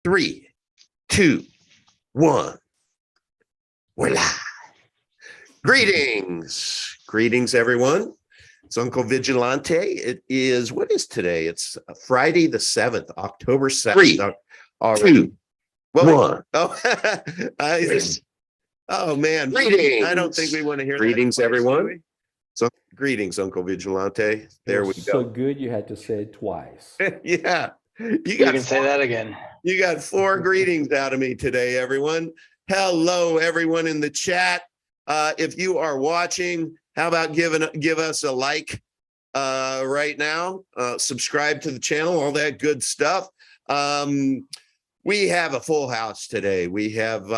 3, 2, 1. We're live. Greetings, everyone. It's Uncle Vigilante. It is, what is today? It's Friday the 7th, October 7th. 3, 2, 1. Oh, man. Greetings. I don't think we want to hear Greetings, that twice, everyone. do we? So, greetings, Uncle Vigilante. There we So go. good you had to say it twice. Yeah. You can say that again. You got 4 greetings out of me today, everyone. Hello, everyone in the chat. If you are watching, how about give us a like right now? Subscribe to the channel, all that good stuff. We have a full house today. We have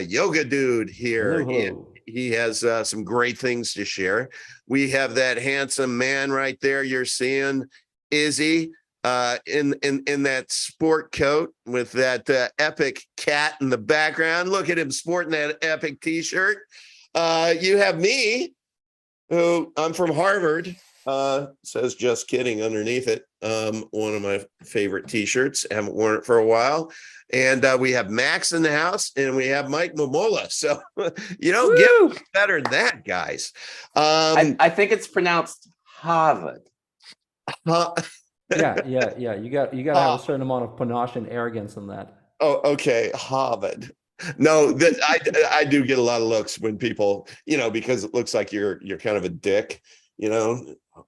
Yoga Dude here. Hello. He has some great things to share. We have that handsome man right there you're seeing, Izzy. In that sport coat with that epic cat in the background. Look at him sporting that epic t-shirt. You have me, who I'm from Harvard, says just kidding underneath it. One of my favorite t-shirts. Haven't worn it for a while. And we have Max in the house, and we have Mike Momola. So you don't get much better than that, guys. I think it's pronounced Harvard. Yeah. You got to have a certain amount of panache and arrogance in that. Oh, okay, Harvard. No, I do get a lot of looks when people, because it looks like you're kind of a dick,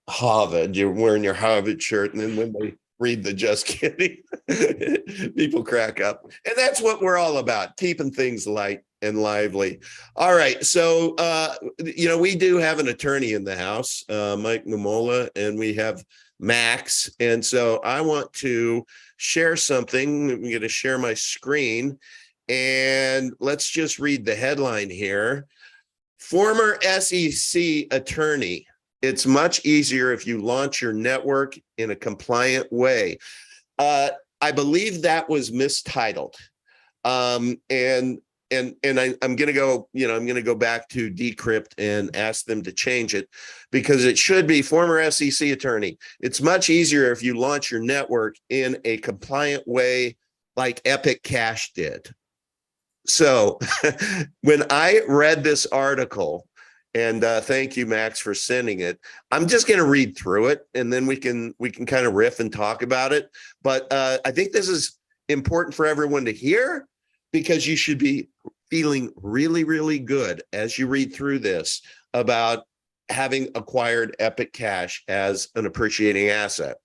Harvard. You're wearing your Harvard shirt, and then when they read the just kidding, people crack up, and that's what we're all about, keeping things light and lively. All right, so we do have an attorney in the house, Mike Momola, and we have Max. And so I want to share something. I'm going to share my screen, and let's just read the headline here. Former SEC attorney. It's much easier if you launch your network in a compliant way. I believe that was mistitled. And I'm going to go, I'm going to go back to Decrypt and ask them to change it, because it should be former SEC attorney. It's much easier if you launch your network in a compliant way like Epic Cash did. So when I read this article, and thank you, Max, for sending it, I'm just going to read through it, and then we can kind of riff and talk about it. But I think this is important for everyone to hear, because you should be feeling really, really good as you read through this about having acquired Epic Cash as an appreciating asset.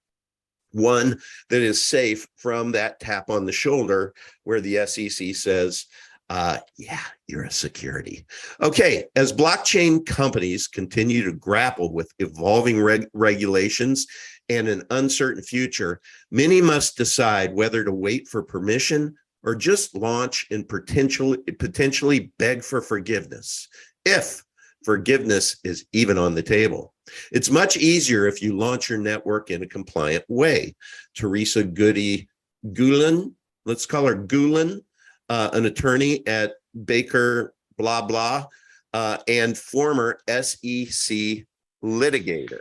One that is safe from that tap on the shoulder where the SEC says, yeah, you're a security. Okay, as blockchain companies continue to grapple with evolving regulations and an uncertain future, many must decide whether to wait for permission or just launch and potentially beg for forgiveness, if forgiveness is even on the table. It's much easier if you launch your network in a compliant way. Teresa Goody Gulen, let's call her Gulen, an attorney at Baker blah blah, and former SEC litigator,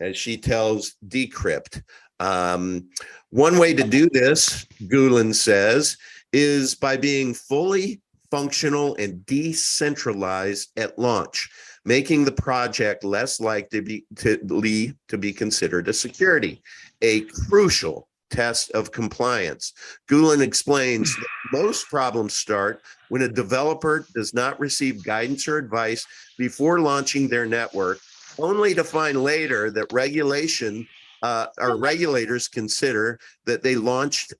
as she tells Decrypt. One way to do this, Gulen says, is by being fully functional and decentralized at launch, making the project less likely to be considered a security, a crucial test of compliance. Gulen explains that most problems start when a developer does not receive guidance or advice before launching their network, only to find later that regulators consider that they launched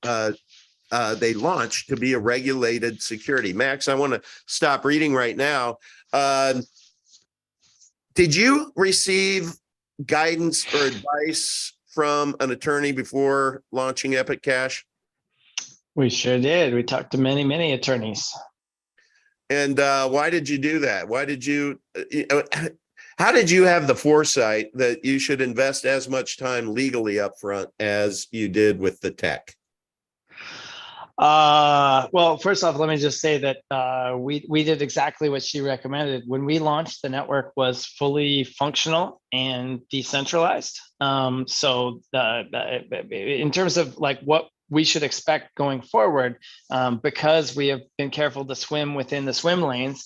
to be a regulated security. Max, I want to stop reading right now. Did you receive guidance or advice from an attorney before launching Epic Cash? We sure did. We talked to many, many attorneys. And why did you do that? Why did you, how did you have the foresight that you should invest as much time legally up front as you did with the tech? Well, first off, let me just say that we did exactly what she recommended. When we launched, the network was fully functional and decentralized. So in terms of like what we should expect going forward, because we have been careful to swim within the swim lanes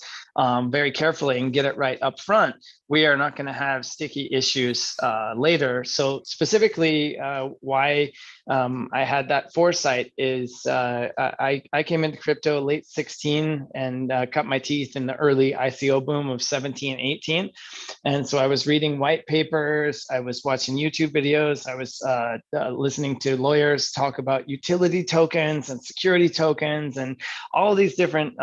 very carefully and get it right up front. We are not going to have sticky issues later. So specifically, why I had that foresight is I came into crypto late 16 and cut my teeth in the early ICO boom of 17, 18. And so I was reading white papers, I was watching YouTube videos, I was listening to lawyers talk about utility tokens and security tokens and all these different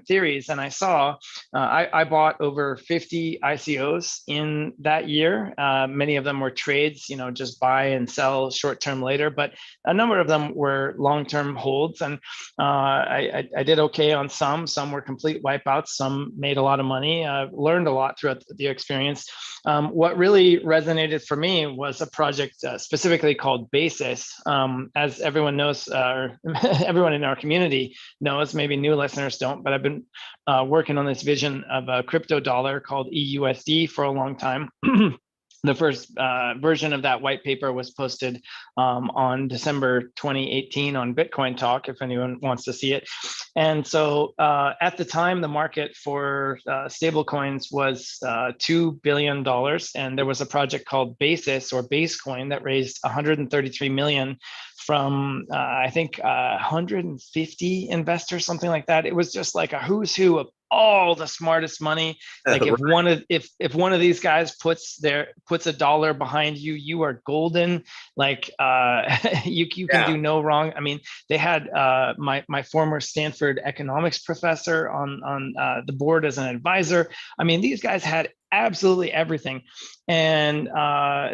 theories. And I saw I bought over 50 ICOs in that year. Many of them were trades, just buy and sell short-term later, but a number of them were long-term holds. And I did okay on some. Some were complete wipeouts. Some made a lot of money. Learned a lot throughout the experience. What really resonated for me was a project specifically called Basis. As everyone knows, or everyone in our community knows, maybe new listeners don't, but I've been working on this vision of a crypto dollar called EUSD for a long time. The first version of that white paper was posted on December 2018 on Bitcoin Talk, if anyone wants to see it. And so at the time, the market for stablecoins was $2 billion. And there was a project called Basis or Basecoin that raised 133 million from I think 150 investors, something like that. It was just like a who's who of all the smartest money. Like if one of these guys puts a dollar behind you, you are golden. Like you can do no wrong. I mean, they had my former Stanford economics professor on the board as an advisor. I mean, these guys had absolutely everything. And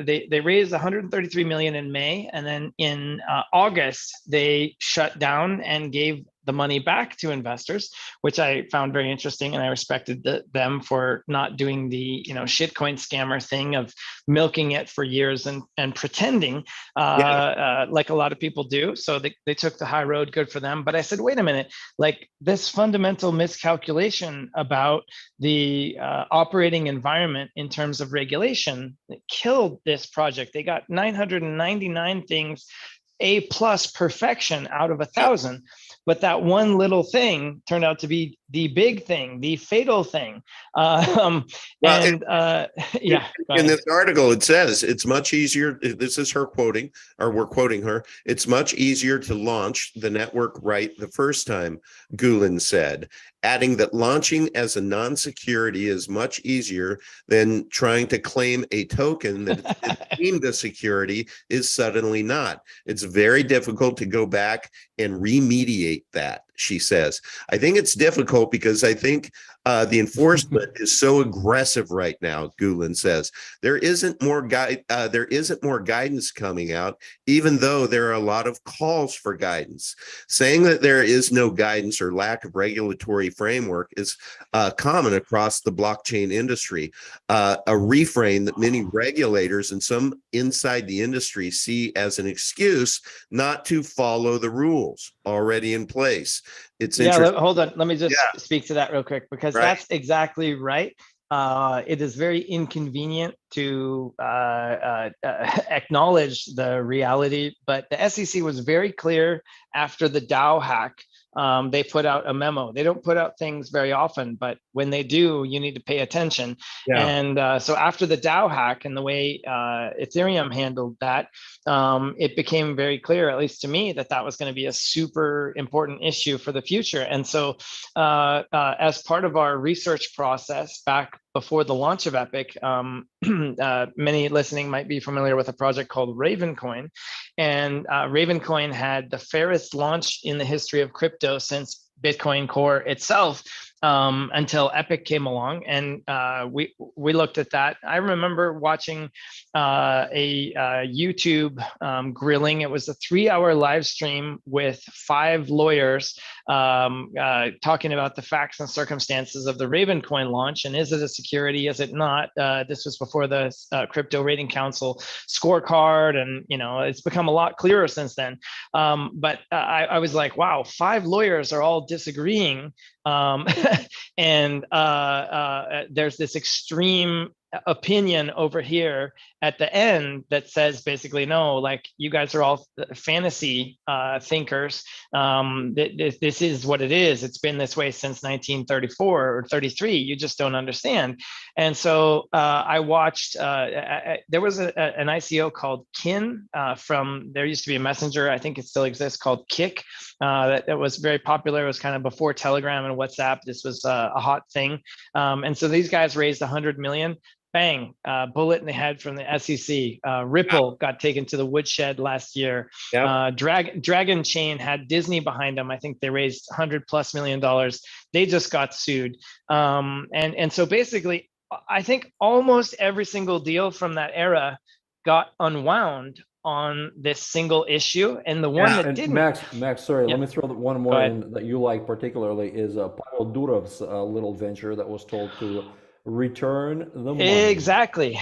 they raised 133 million in May, and then in August they shut down and gave the money back to investors, which I found very interesting, and I respected them for not doing the shitcoin scammer thing of milking it for years and pretending like a lot of people do. So they took the high road, good for them. But I said, wait a minute, like this fundamental miscalculation about the operating environment in terms of regulation that killed this project. They got 999 things A+ perfection out of 1,000. But that one little thing turned out to be the big thing, the fatal thing. In this article, it says it's much easier. This is her quoting, or we're quoting her. It's much easier to launch the network right the first time, Gulen said, adding that launching as a non-security is much easier than trying to claim a token that is deemed a security is suddenly not. It's very difficult to go back and remediate that, she says. I think it's difficult because I think the enforcement is so aggressive right now, Gulen says. There isn't more guidance coming out, even though there are a lot of calls for guidance. Saying that there is no guidance or lack of regulatory framework is common across the blockchain industry, a refrain that many regulators and some inside the industry see as an excuse not to follow the rules already in place. It's interesting. Hold on. Let me just speak to that real quick, because that's exactly right. It is very inconvenient to acknowledge the reality, but the SEC was very clear after the DAO hack. They put out a memo. They don't put out things very often, but when they do, you need to pay attention. Yeah. And so after the DAO hack and the way Ethereum handled that, it became very clear, at least to me, that that was going to be a super important issue for the future. And so as part of our research process back before the launch of Epic, many listening might be familiar with a project called Ravencoin. And Ravencoin had the fairest launch in the history of crypto since Bitcoin Core itself, until Epic came along, and we looked at that. I remember watching a YouTube grilling. It was a 3-hour live stream with 5 lawyers talking about the facts and circumstances of the Ravencoin launch, and is it a security? Is it not? This was before the Crypto Rating Council scorecard, and it's become a lot clearer since then. But I was like, wow, 5 lawyers are all disagreeing. And there's this extreme opinion over here at the end that says basically, no, like you guys are all fantasy thinkers. This is what it is. It's been this way since 1934 or 33. You just don't understand. And so I watched, there was an ICO called Kin from, there used to be a messenger, I think it still exists, called Kik. That was very popular. It was kind of before Telegram and WhatsApp. This was a hot thing. And so these guys raised 100 million. Bang, bullet in the head from the SEC. Ripple got taken to the woodshed last year. Yep. Dragon Chain had Disney behind them. I think they raised $100+ million. They just got sued. And so basically, I think almost every single deal from that era got unwound on this single issue. And the one that And didn't. Max, sorry, Yeah. let me throw one more in that you like particularly is Pavel Durov's little venture that was told to return the money. Exactly.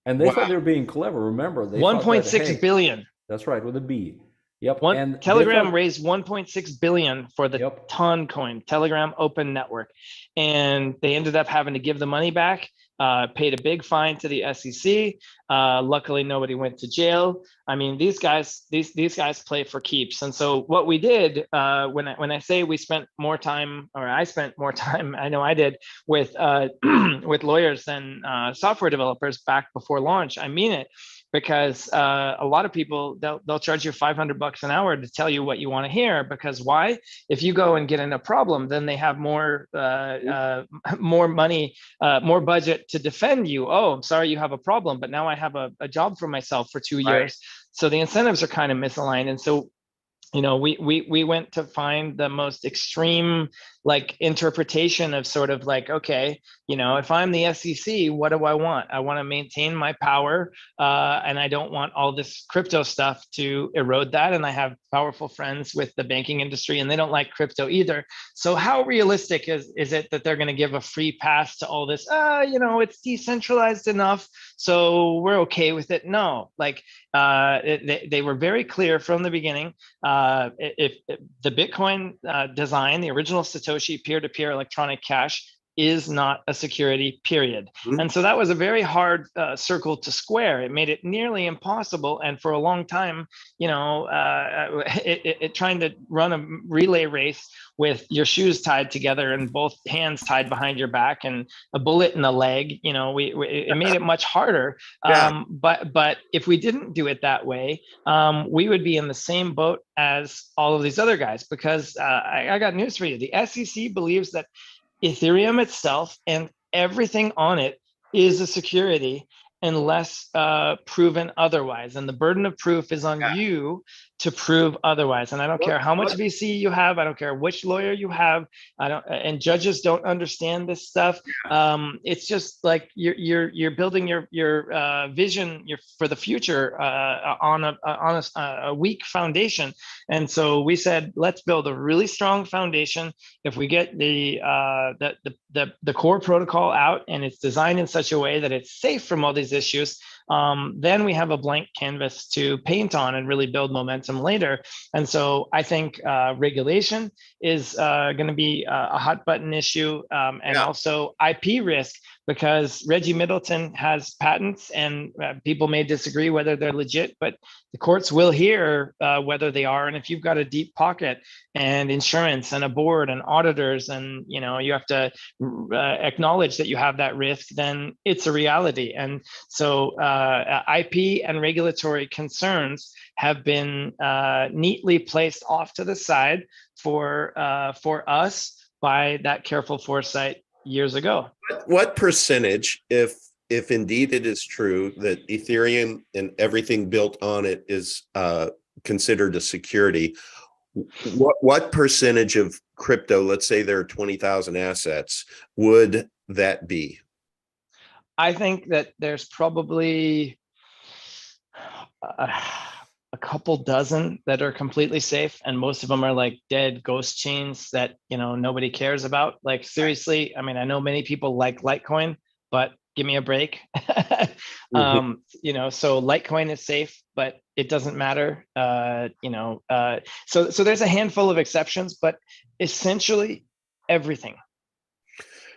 And they thought they were being clever. Remember, they thought that, 1.6 billion. That's right, with a B. Yep. And Telegram raised 1.6 billion for the Ton coin, Telegram Open Network, and they ended up having to give the money back. Paid a big fine to the SEC. Luckily, nobody went to jail. I mean, these guys play for keeps. And so what we did, when I say we spent more time, or I spent more time, I know I did, with with lawyers than software developers back before launch. I mean it. Because a lot of people, they'll charge you $500 an hour to tell you what you want to hear. Because why? If you go and get in a problem, then they have more money, more budget to defend you. Oh, I'm sorry you have a problem, but now I have a job for myself for 2 years. So the incentives are kind of misaligned. And so, you know, we went to find the most extreme like interpretation of sort of like, okay, you know, if I'm the SEC, what do I want? I want to maintain my power, and I don't want all this crypto stuff to erode that. And I have powerful friends with the banking industry, and they don't like crypto either. So how realistic is it that they're going to give a free pass to all this? You know, it's decentralized enough, so we're okay with it. No, like they were very clear from the beginning. If the Bitcoin design, the original Satoshi peer-to-peer electronic cash is not a security, period. Mm-hmm. And so that was a very hard circle to square. It made it nearly impossible. And for a long time, you know, trying to run a relay race with your shoes tied together and both hands tied behind your back and a bullet in the leg, you know, it made it much harder. Yeah. But if we didn't do it that way, we would be in the same boat as all of these other guys, because I got news for you. The SEC believes that Ethereum itself and everything on it is a security unless proven otherwise. And the burden of proof is on you to prove otherwise. And I don't care how much VC you have. I don't care which lawyer you have. And judges don't understand this stuff. It's just like you're building your vision for the future on a weak foundation. And so we said, let's build a really strong foundation. If we get the core protocol out and it's designed in such a way that it's safe from all these issues, then we have a blank canvas to paint on and really build momentum later. And so I think regulation is going to be a hot button issue, and also IP risk, because Reggie Middleton has patents, and people may disagree whether they're legit, but the courts will hear whether they are. And if you've got a deep pocket and insurance and a board and auditors, and you know you have to acknowledge that you have that risk, then it's a reality. And so IP and regulatory concerns have been neatly placed off to the side for us by that careful foresight years ago. What percentage, if indeed it is true that Ethereum and everything built on it is considered a security, what percentage of crypto, let's say there are 20,000 assets, would that be? I think that there's probably a couple dozen that are completely safe, and most of them are like dead ghost chains that, you know, nobody cares about. Like seriously, I mean, I know many people like Litecoin, but give me a break. You know, so Litecoin is safe, but it doesn't matter. You know, so there's a handful of exceptions, but essentially everything.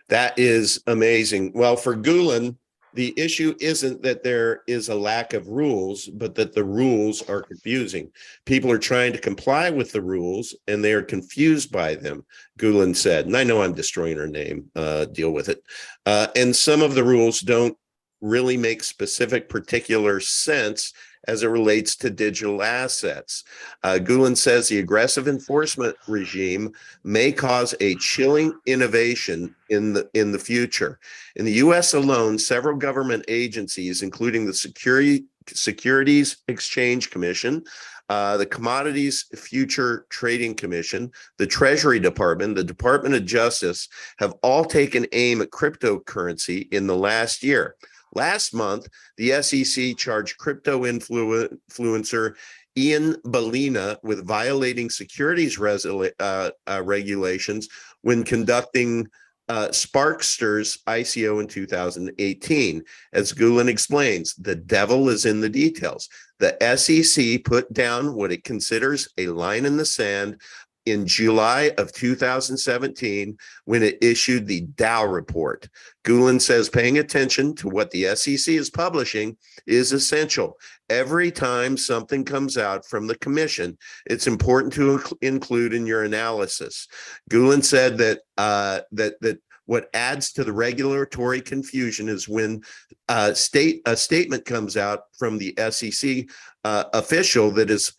That is amazing. Well, for Gulen, The issue isn't that there is a lack of rules, but that the rules are confusing. People are trying to comply with the rules and they are confused by them, Gulen said. And I know I'm destroying her name, deal with it. And some of the rules don't really make specific particular sense as it relates to digital assets. Gulen says the aggressive enforcement regime may cause a chilling innovation in the future. In the U.S. alone, several government agencies, including the Securities Exchange Commission, the Commodities Future Trading Commission, the Treasury Department, the Department of Justice, have all taken aim at cryptocurrency in the last year. Last month, the SEC charged crypto influencer Ian Ballina with violating securities regulations when conducting Sparkster's ICO in 2018. As Gulen explains, the devil is in the details. The SEC put down what it considers a line in the sand in July of 2017 when it issued the Dow report. Gulen says paying attention to what the SEC is publishing is essential. Every time something comes out from the commission, it's important to include in your analysis. Gulen said that that what adds to the regulatory confusion is when a statement comes out from the SEC official that is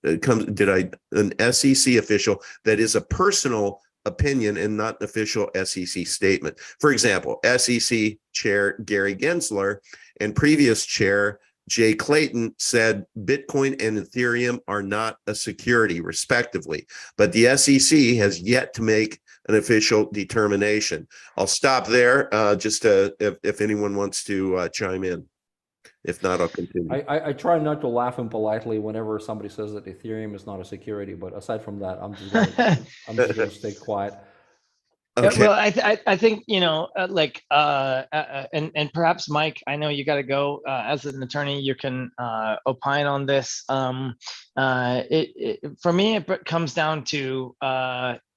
an SEC official that is a personal opinion and not an official SEC statement. For example, SEC Chair Gary Gensler and previous Chair Jay Clayton said Bitcoin and Ethereum are not a security, respectively, but the SEC has yet to make an official determination. I'll stop there just if anyone wants to chime in. If not, I'll continue. I try not to laugh impolitely whenever somebody says that Ethereum is not a security, but aside from that, I'm just going to stay quiet. Okay. Well, I think, and perhaps Mike, I know you got to go. As an attorney, you can opine on this. For me, it comes down to,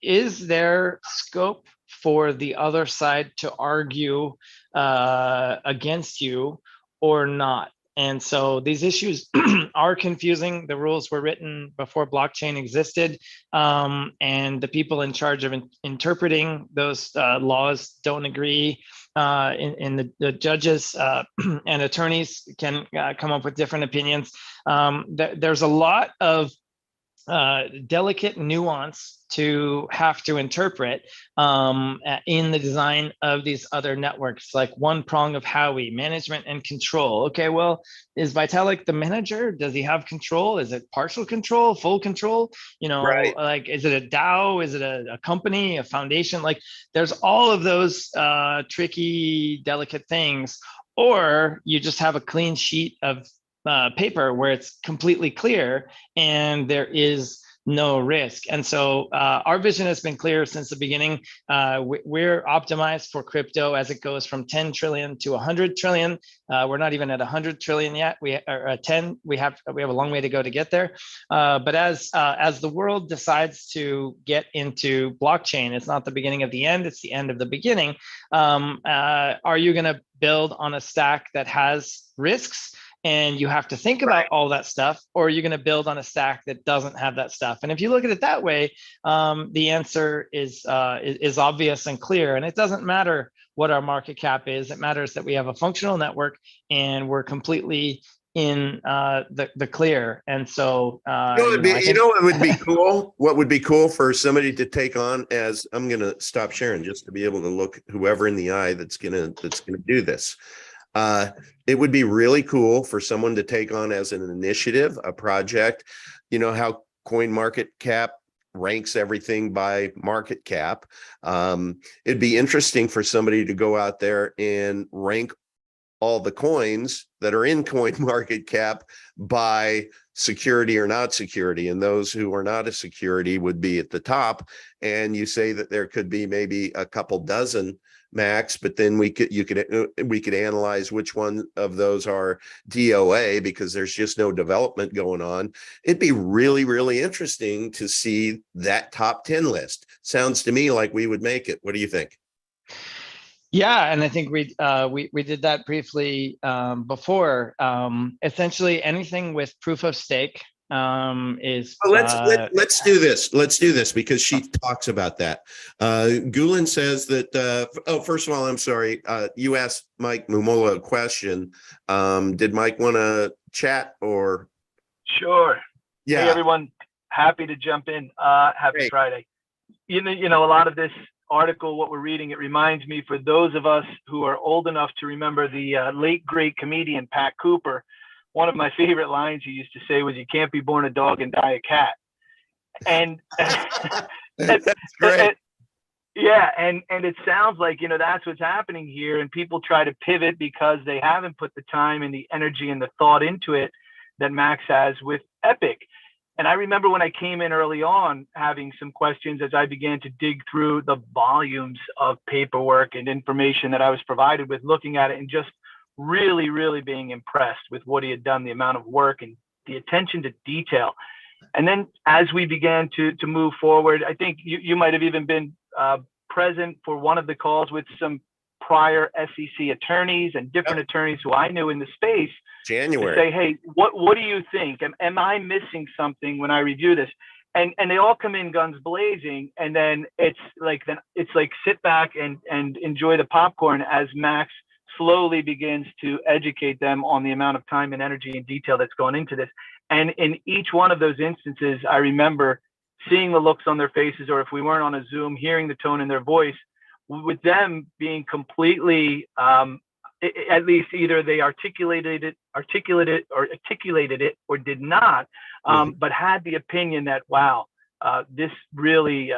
is there scope for the other side to argue against you or not? And so these issues are confusing. The rules were written before blockchain existed, and the people in charge of interpreting those laws don't agree. And the judges and attorneys can come up with different opinions. There's a lot of delicate nuance to have to interpret in the design of these other networks, like one prong of Howey, management and control. Okay, well, is Vitalik the manager? Does he have control? Is it partial control, full control? Right. Like, is it a DAO? Is it a company, a foundation? Like, there's all of those tricky, delicate things. Or you just have a clean sheet of paper where it's completely clear and there is no risk. And so our vision has been clear since the beginning. We're optimized for crypto as it goes from 10 trillion to 100 trillion. We're not even at 100 trillion yet. We are at 10. We have a long way to go to get there. But as the world decides to get into blockchain, it's not the beginning of the end, it's the end of the beginning. Are you going to build on a stack that has risks? And you have to think about all that stuff, or you're going to build on a stack that doesn't have that stuff. And if you look at it that way, the answer is obvious and clear. And it doesn't matter what our market cap is. It matters that we have a functional network and we're completely in the clear. And so, what would be cool? What would be cool for somebody to take on as I'm going to stop sharing just to be able to look whoever in the eye that's going to do this. It would be really cool for someone to take on as an initiative, a project, how CoinMarketCap ranks everything by market cap. It'd be interesting for somebody to go out there and rank all the coins that are in CoinMarketCap by security or not security. And those who are not a security would be at the top. And you say that there could be maybe a couple dozen max, but then we could analyze which one of those are DOA because there's just no development going on. It'd be really, really interesting to see that top 10 list. Sounds to me like we would make it. What do you think? Yeah, and I think we did that briefly before. Essentially, anything with proof of stake is. Well, let's do this. Let's do this because she talks about that. Gulen says that. First of all, I'm sorry. You asked Mike Mumola a question. Did Mike want to chat or? Sure. Yeah. Hey, everyone. Happy to jump in. Happy Great. Friday. You know, a lot of this article, what we're reading, it reminds me, for those of us who are old enough to remember the late great comedian Pat Cooper, one of my favorite lines he used to say was, "You can't be born a dog and die a cat." And That's great. yeah, and it sounds like, you know, that's what's happening here, and people try to pivot because they haven't put the time and the energy and the thought into it that Max has with Epic. And I remember when I came in early on having some questions as I began to dig through the volumes of paperwork and information that I was provided with, looking at it and just really, really being impressed with what he had done, the amount of work and the attention to detail. And then as we began to move forward, I think you might have even been present for one of the calls with some prior SEC attorneys and different attorneys who I knew in the space. January. To say, hey, what do you think? Am I missing something when I review this? And they all come in guns blazing, and then it's like sit back and enjoy the popcorn as Max slowly begins to educate them on the amount of time and energy and detail that's gone into this. And in each one of those instances, I remember seeing the looks on their faces, or if we weren't on a Zoom, hearing the tone in their voice, with them being completely, at least either they articulated it or did not, but had the opinion that, wow, this really,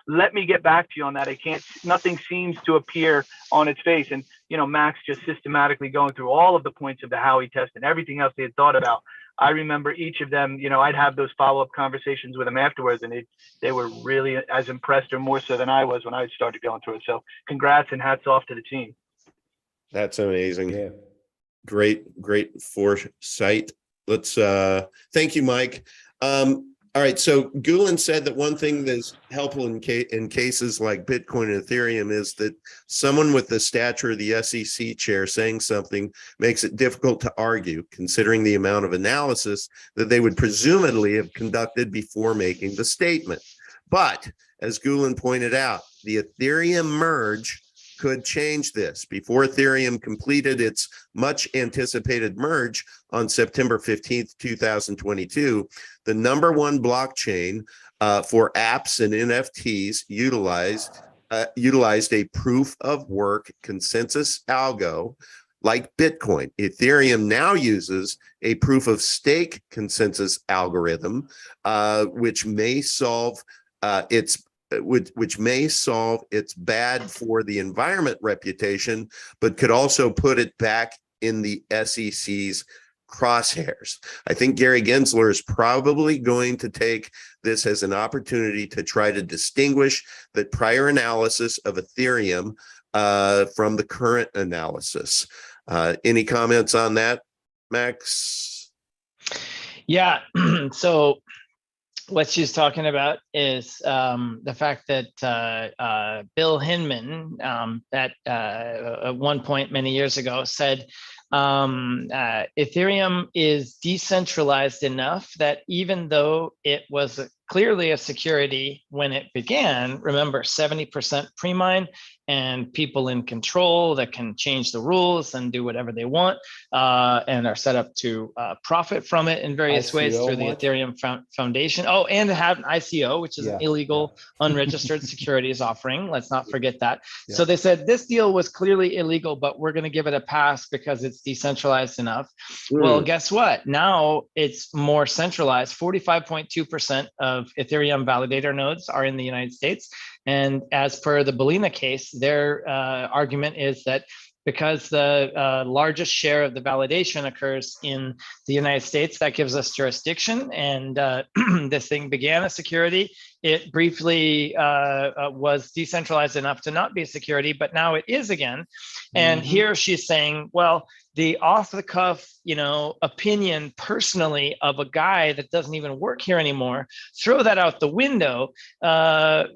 let me get back to you on that. Nothing seems to appear on its face. And, you know, Max just systematically going through all of the points of the Howey test and everything else they had thought about. I remember each of them, you know, I'd have those follow-up conversations with them afterwards, and they were really as impressed or more so than I was when I started going through it. So congrats and hats off to the team. That's amazing. Yeah. Great foresight. Let's thank you, Mike. All right, so Gulen said that one thing that's helpful in cases like Bitcoin and Ethereum is that someone with the stature of the SEC chair saying something makes it difficult to argue, considering the amount of analysis that they would presumably have conducted before making the statement. But as Gulen pointed out, the Ethereum merge could change this. Before Ethereum completed its much anticipated merge on September 15th, 2022, the number one blockchain for apps and NFTs utilized a proof of work consensus algo like Bitcoin. Ethereum now uses a proof of stake consensus algorithm, which may solve its bad for the environment reputation, but could also put it back in the SEC's crosshairs. I think Gary Gensler is probably going to take this as an opportunity to try to distinguish the prior analysis of Ethereum from the current analysis. Any comments on that, Max? Yeah, so what she's talking about is the fact that Bill Hinman, at one point many years ago, said Ethereum is decentralized enough that even though it was clearly a security when it began, remember 70% pre-mine and people in control that can change the rules and do whatever they want and are set up to profit from it in various ways through the Ethereum Foundation. Oh, and have an ICO, which is an illegal, unregistered securities offering. Let's not forget that. Yeah. So they said this deal was clearly illegal, but we're going to give it a pass because it's decentralized enough. Well, guess what? Now it's more centralized. 45.2% of Ethereum validator nodes are in the United States. And as per the Bellina case, their argument is that because the largest share of the validation occurs in the United States, that gives us jurisdiction. And this thing began a security. It briefly was decentralized enough to not be security, but now it is again. And here she's saying, well, the off the cuff, opinion personally of a guy that doesn't even work here anymore, throw that out the window.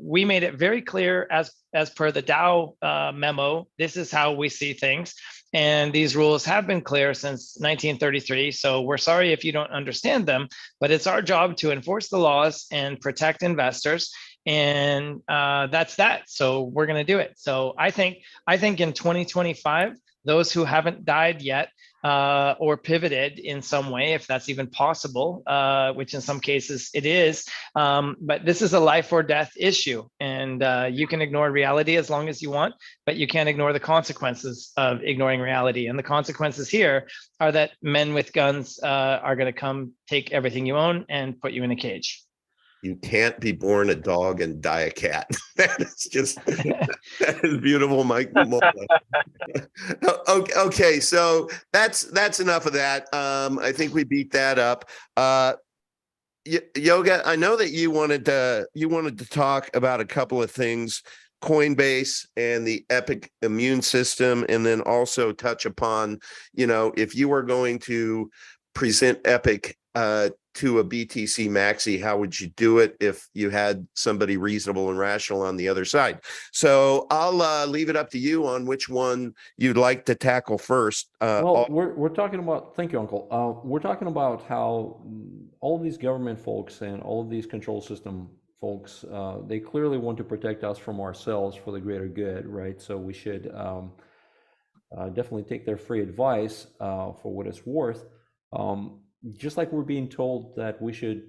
We made it very clear as per the Dow memo, this is how we see things. And these rules have been clear since 1933. So we're sorry if you don't understand them, but it's our job to enforce the laws and protect investors. And that's that. So we're going to do it. So I think in 2025, those who haven't died yet or pivoted in some way, if that's even possible, which in some cases it is. But this is a life or death issue, and you can ignore reality as long as you want, but you can't ignore the consequences of ignoring reality. And the consequences here are that men with guns are going to come take everything you own and put you in a cage. You can't be born a dog and die a cat. That is just that is beautiful, Mike. Okay, so that's enough of that. I think we beat that up. Yoga, I know that you wanted to talk about a couple of things, Coinbase and the Epic immune system, and then also touch upon, if you were going to present Epic to a BTC Maxi, how would you do it if you had somebody reasonable and rational on the other side? So I'll leave it up to you on which one you'd like to tackle first. Well, we're talking about, thank you, Uncle. We're talking about how all of these government folks and all of these control system folks, they clearly want to protect us from ourselves for the greater good, right? So we should definitely take their free advice for what it's worth. Just like we're being told that we should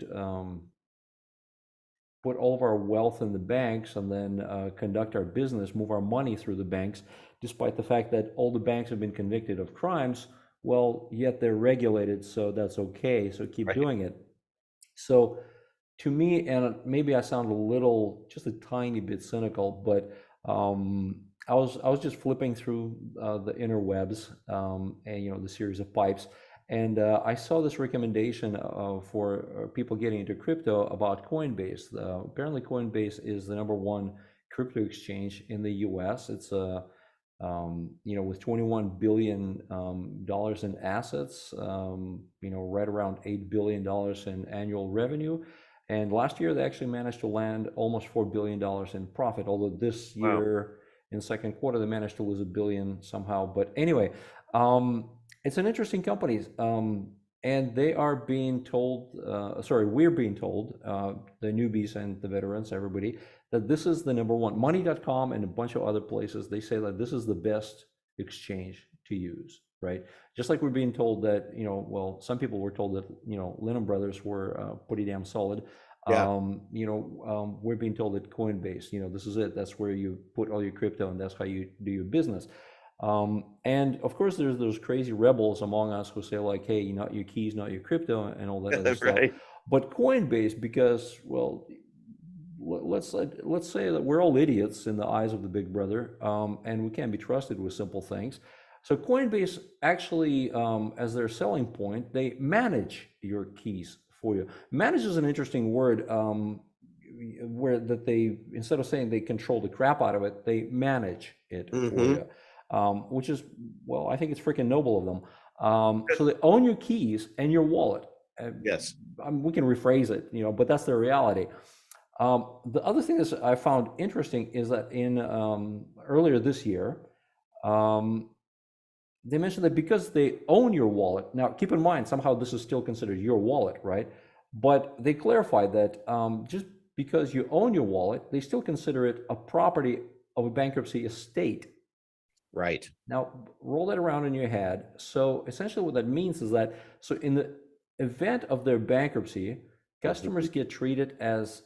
put all of our wealth in the banks and then conduct our business, move our money through the banks, despite the fact that all the banks have been convicted of crimes, well, yet they're regulated, so that's okay, so keep doing it. So to me, and maybe I sound just a tiny bit cynical, but I was just flipping through the interwebs and the series of pipes. And I saw this recommendation for people getting into crypto about Coinbase. Apparently, Coinbase is the #1 crypto exchange in the U.S. It's with $21 billion in assets, right around $8 billion in annual revenue. And last year, they actually managed to land almost $4 billion in profit. Although this year, in second quarter, they managed to lose $1 billion somehow. But anyway. It's an interesting company, and they are being told, we're being told, the newbies and the veterans, everybody, that this is the #1. Money.com and a bunch of other places, they say that this is the best exchange to use, right? Just like we're being told that, some people were told that, Lehman Brothers were pretty damn solid. Yeah. We're being told that Coinbase, this is it. That's where you put all your crypto, and that's how you do your business. And of course, there's those crazy rebels among us who say like, hey, not your keys, not your crypto, and all that other stuff. But Coinbase, because, well, let's say that we're all idiots in the eyes of the big brother, and we can't be trusted with simple things. So Coinbase actually, as their selling point, they manage your keys for you. Manage is an interesting word, where that they, instead of saying they control the crap out of it, they manage it for you. Which is, well, I think it's freaking noble of them. So they own your keys and your wallet. Yes. We can rephrase it, but that's the reality. The other thing that I found interesting is that in earlier this year, they mentioned that because they own your wallet. Now, keep in mind, somehow this is still considered your wallet, right? But they clarified that just because you own your wallet, they still consider it a property of a bankruptcy estate. Right. Now, roll that around in your head. So essentially what that means is that, so in the event of their bankruptcy, customers get treated as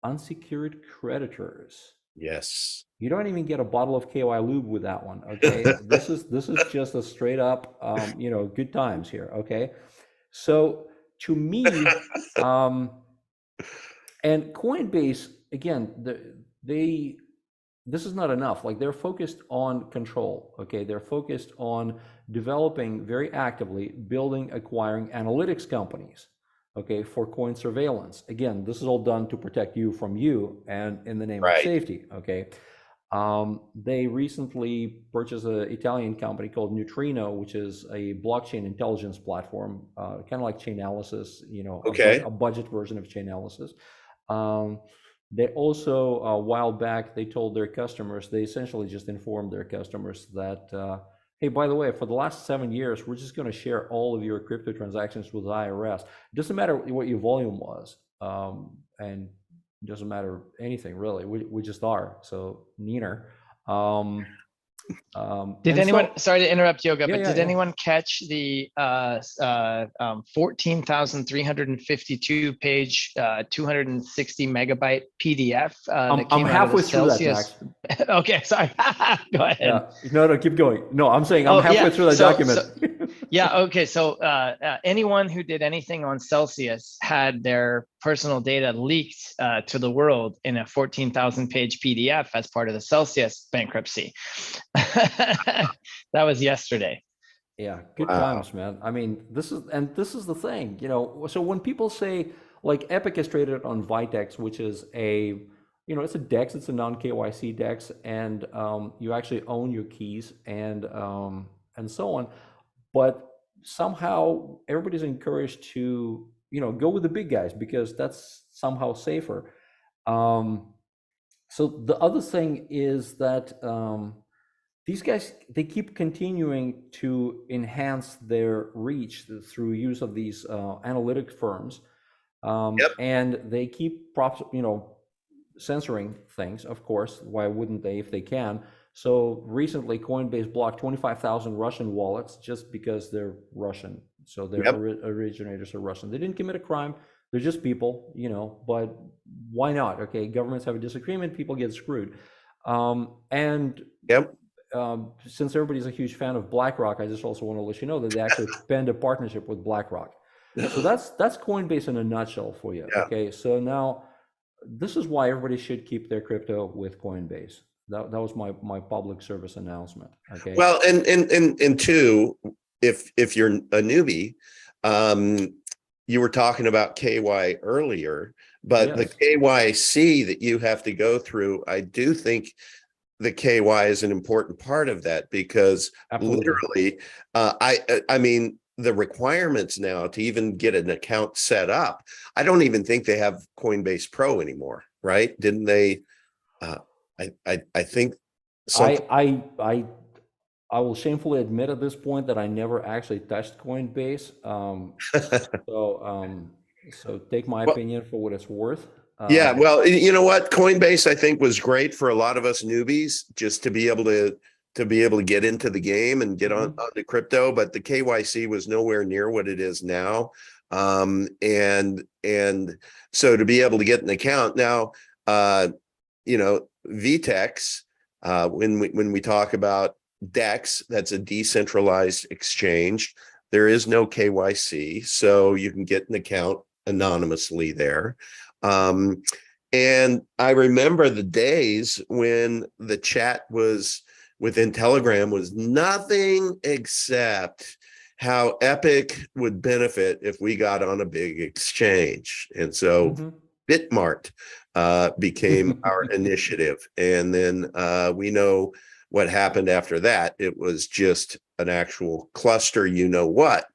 unsecured creditors. Yes. You don't even get a bottle of KY lube with that one, okay? This is just a straight up, good times here, okay? So to me, and Coinbase, again, this is not enough. Like, they're focused on control, okay? They're focused on developing very actively, building, acquiring analytics companies, okay, for coin surveillance. Again, this is all done to protect you from you and in the name of Right. safety, okay? They recently purchased an Italian company called Neutrino, which is a blockchain intelligence platform, kind of like Chainalysis, you know, Okay. a budget version of Chainalysis. They also, a while back, they told their customers, they essentially just informed their customers that, hey, by the way, for the last 7 years, we're just going to share all of your crypto transactions with the IRS. It doesn't matter what your volume was, and it doesn't matter anything really. We just are. So neener. Did anyone, sorry to interrupt, Yoga, but did yeah. anyone catch the 14,352 page, 260 megabyte PDF that came I'm out of the halfway through that, Celsius? Max. Okay, sorry. Go ahead. Yeah. No, keep going. No, I'm saying I'm Oh, halfway yeah. through that document. Yeah, okay. So anyone who did anything on Celsius had their personal data leaked to the world in a 14,000 page PDF as part of the Celsius bankruptcy. That was yesterday. Yeah, good Wow. times, man. I mean, this is the thing, you know. So when people say like Epic is traded on Vitex, which is a, you know, it's a DEX, it's a non-KYC DEX, and you actually own your keys and so on. But somehow everybody's encouraged to, you know, go with the big guys because that's somehow safer. So the other thing is that these guys, they keep continuing to enhance their reach through use of these analytic firms, Yep. and they keep censoring things. Of course, why wouldn't they if they can? So recently, Coinbase blocked 25,000 Russian wallets just because they're Russian. So their Yep. originators are Russian. They didn't commit a crime. They're just people, you know. But why not? Okay, governments have a disagreement. People get screwed. And Yep. Since everybody's a huge fan of BlackRock, I just also want to let you know that they actually penned a partnership with BlackRock. So that's Coinbase in a nutshell for you. Yeah. Okay, so now this is why everybody should keep their crypto with Coinbase. That was my public service announcement. Okay. Well, and two, if you're a newbie, you were talking about KY earlier, but the KYC that you have to go through, I do think the KY is an important part of that because Absolutely. literally, I mean, the requirements now to even get an account set up, I don't even think they have Coinbase Pro anymore, right? Didn't they? I think something. I will shamefully admit at this point that I never actually touched Coinbase. So take my opinion for what it's worth. Yeah, well, you know what? Coinbase, I think, was great for a lot of us newbies just to be able to get into the game and get on the crypto, but the KYC was nowhere near what it is now. And so to be able to get an account now, you know, VTEX, when we talk about DEX, that's a decentralized exchange. There is no KYC, so you can get an account anonymously there. And I remember the days when the chat was within Telegram was nothing except how Epic would benefit if we got on a big exchange. And so Bitmart became our initiative. And then we know what happened after that. It was just an actual cluster, you know what.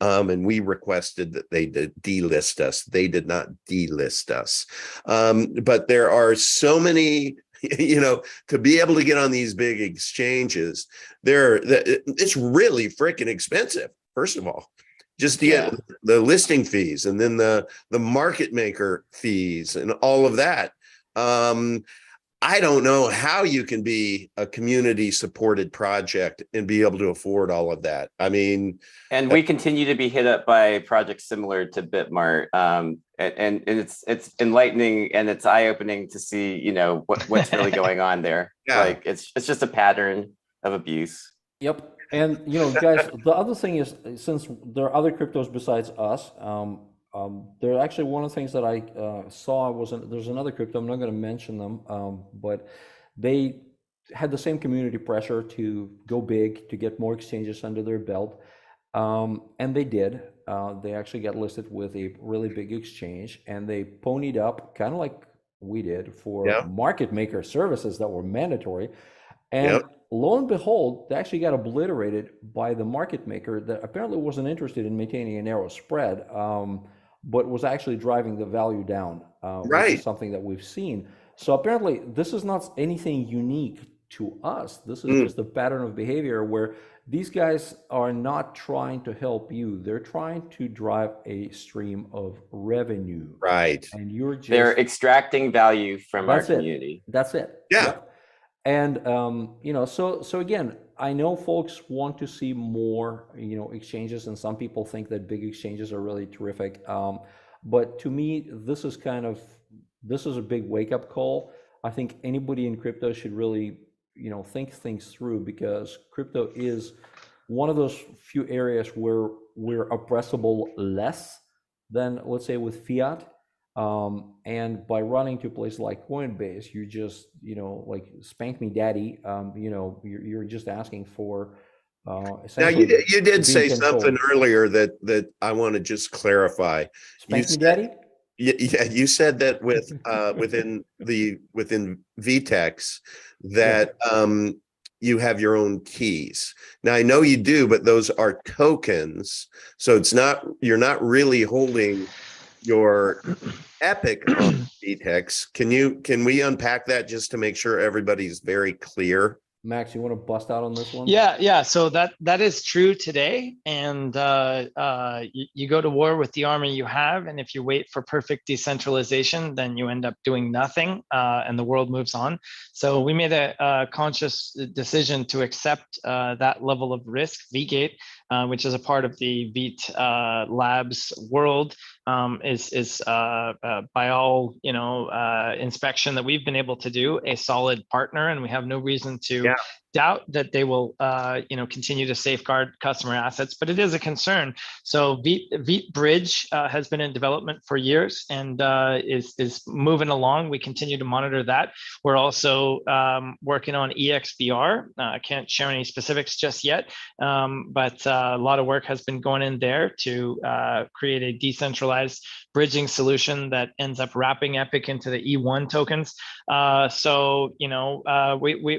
And we requested that they delist us. They did not delist us. But there are so many, you know, to be able to get on these big exchanges, it's really freaking expensive, first of all. Just to get the listing fees and then the market maker fees and all of that. I don't know how you can be a community supported project and be able to afford all of that. I mean, and we continue to be hit up by projects similar to Bitmart, and it's enlightening and it's eye opening to see, you know, what's really going on there. Yeah. Like it's just a pattern of abuse. Yep. And you know, guys, the other thing is, since there are other cryptos besides us, there actually one of the things that I saw there's another crypto. I'm not going to mention them, but they had the same community pressure to go big, to get more exchanges under their belt. And they did. They actually got listed with a really big exchange, and they ponied up, kind of like we did, for Yeah. market maker services that were mandatory. And Yep. lo and behold, they actually got obliterated by the market maker that apparently wasn't interested in maintaining a narrow spread, but was actually driving the value down, which is Right. something that we've seen. So apparently, this is not anything unique to us. This is Mm, just a pattern of behavior where these guys are not trying to help you. They're trying to drive a stream of revenue. right. And you're They're just, extracting value from our that's it. community. That's it. Yeah. Yep. And so again, I know folks want to see more, exchanges, and some people think that big exchanges are really terrific. But to me, this is a big wake up call. I think anybody in crypto should really, think things through, because crypto is one of those few areas where we're oppressible less than, let's say, with fiat. And by running to places like Coinbase, you just, like, spank me daddy. You're just asking for Now essentially you did being say something controlled. earlier that I want to just clarify. You Spank me said daddy? yeah, you said that with within VTEX Yes. that you have your own keys. Now I know you do, but those are tokens. So you're not really holding your Epic on VTEX. Can we unpack that just to make sure everybody's very clear? Max, you want to bust out on this one? Yeah. So that is true today, and you go to war with the army you have, and if you wait for perfect decentralization, then you end up doing nothing, and the world moves on. So we made a conscious decision to accept that level of risk. VGate, which is a part of the Veet Labs world, is by all inspection that we've been able to do, a solid partner, and we have no reason to doubt that they will continue to safeguard customer assets, but it is a concern. So Veet Bridge has been in development for years and is moving along. We continue to monitor that. We're also working on EXBR. I can't share any specifics just yet, but a lot of work has been going in there to create a decentralized bridging solution that ends up wrapping Epic into the E1 tokens.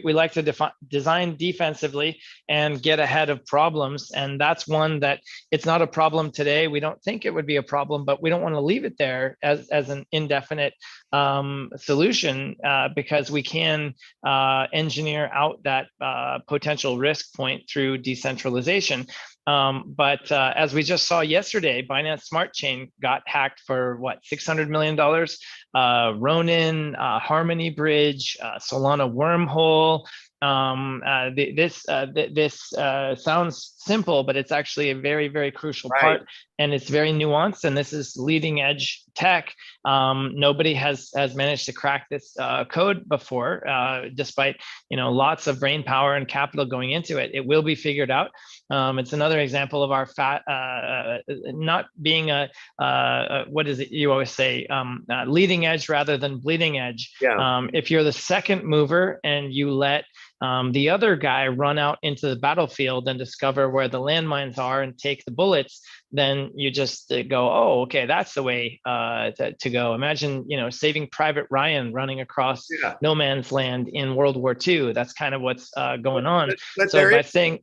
We like to design defensively and get ahead of problems. And that's one that it's not a problem today. We don't think it would be a problem, but we don't want to leave it there as an indefinite solution because we can engineer out that potential risk point through decentralization. But as we just saw yesterday, Binance Smart Chain got hacked for what, $600 million? Ronin, Harmony Bridge, Solana Wormhole. This sounds simple, but it's actually a very, very crucial part, and it's very nuanced. And this is leading edge tech. Nobody has managed to crack this code before, despite lots of brain power and capital going into it. It will be figured out. It's another example of our not being what is it you always say, leading edge rather than bleeding edge. If you're the second mover and you let the other guy run out into the battlefield and discover where the landmines are and take the bullets, then you just go, oh, okay, that's the way to go. Imagine, saving Private Ryan running across no man's land in World War II. That's kind of what's going on. But so by saying,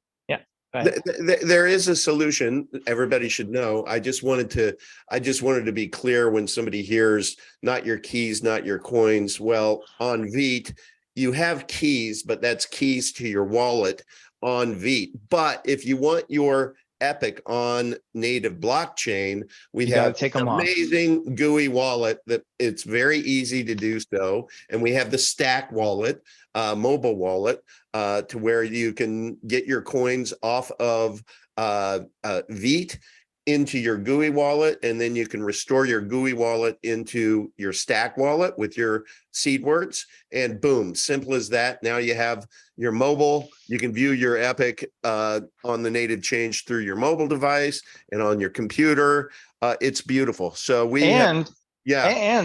there is a solution. Everybody should know. I just wanted to be clear when somebody hears not your keys, not your coins. Well, on Veet, you have keys, but that's keys to your wallet on Veet. But if you want your Epic on native blockchain, we have an amazing GUI wallet that it's very easy to do so. And we have the Stack wallet, mobile wallet, to where you can get your coins off of Veet into your GUI wallet, and then you can restore your GUI wallet into your Stack wallet with your seed words, and boom, simple as that. Now you have your mobile, you can view your Epic on the native change through your mobile device and on your computer. It's beautiful. So and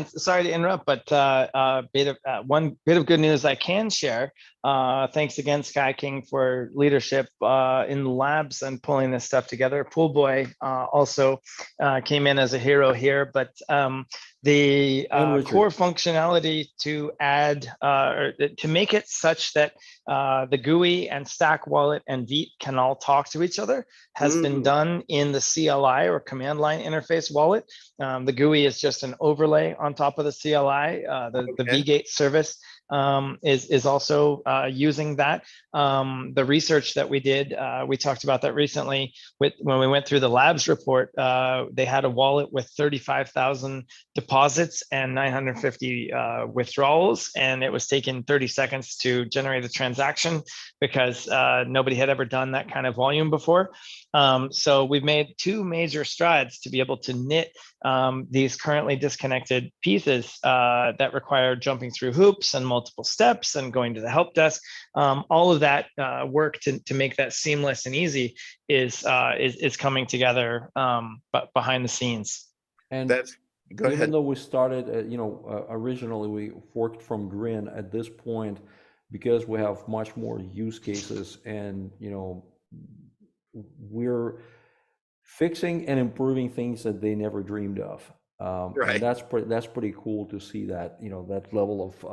sorry to interrupt, but one bit of good news I can share. Thanks again, Sky King, for leadership in the labs and pulling this stuff together. Pool Boy also came in as a hero here, but the core functionality to add or to make it such that the GUI and Stack Wallet and Veet can all talk to each other has been done in the CLI or command line interface wallet. The GUI is just an overlay on top of the CLI. The vGate service is also using that. The research that we did, we talked about that recently when we went through the labs report. They had a wallet with 35,000 deposits and 950 withdrawals, and it was taking 30 seconds to generate a transaction because nobody had ever done that kind of volume before. So we've made two major strides to be able to knit these currently disconnected pieces that require jumping through hoops and multiple steps and going to the help desk. All of that work to make that seamless and easy is coming together, but behind the scenes. And that's go even ahead. though we started, originally we worked from Grin. At this point, because we have much more use cases, and we're fixing and improving things that they never dreamed of. Right. And that's pretty cool to see that, that level of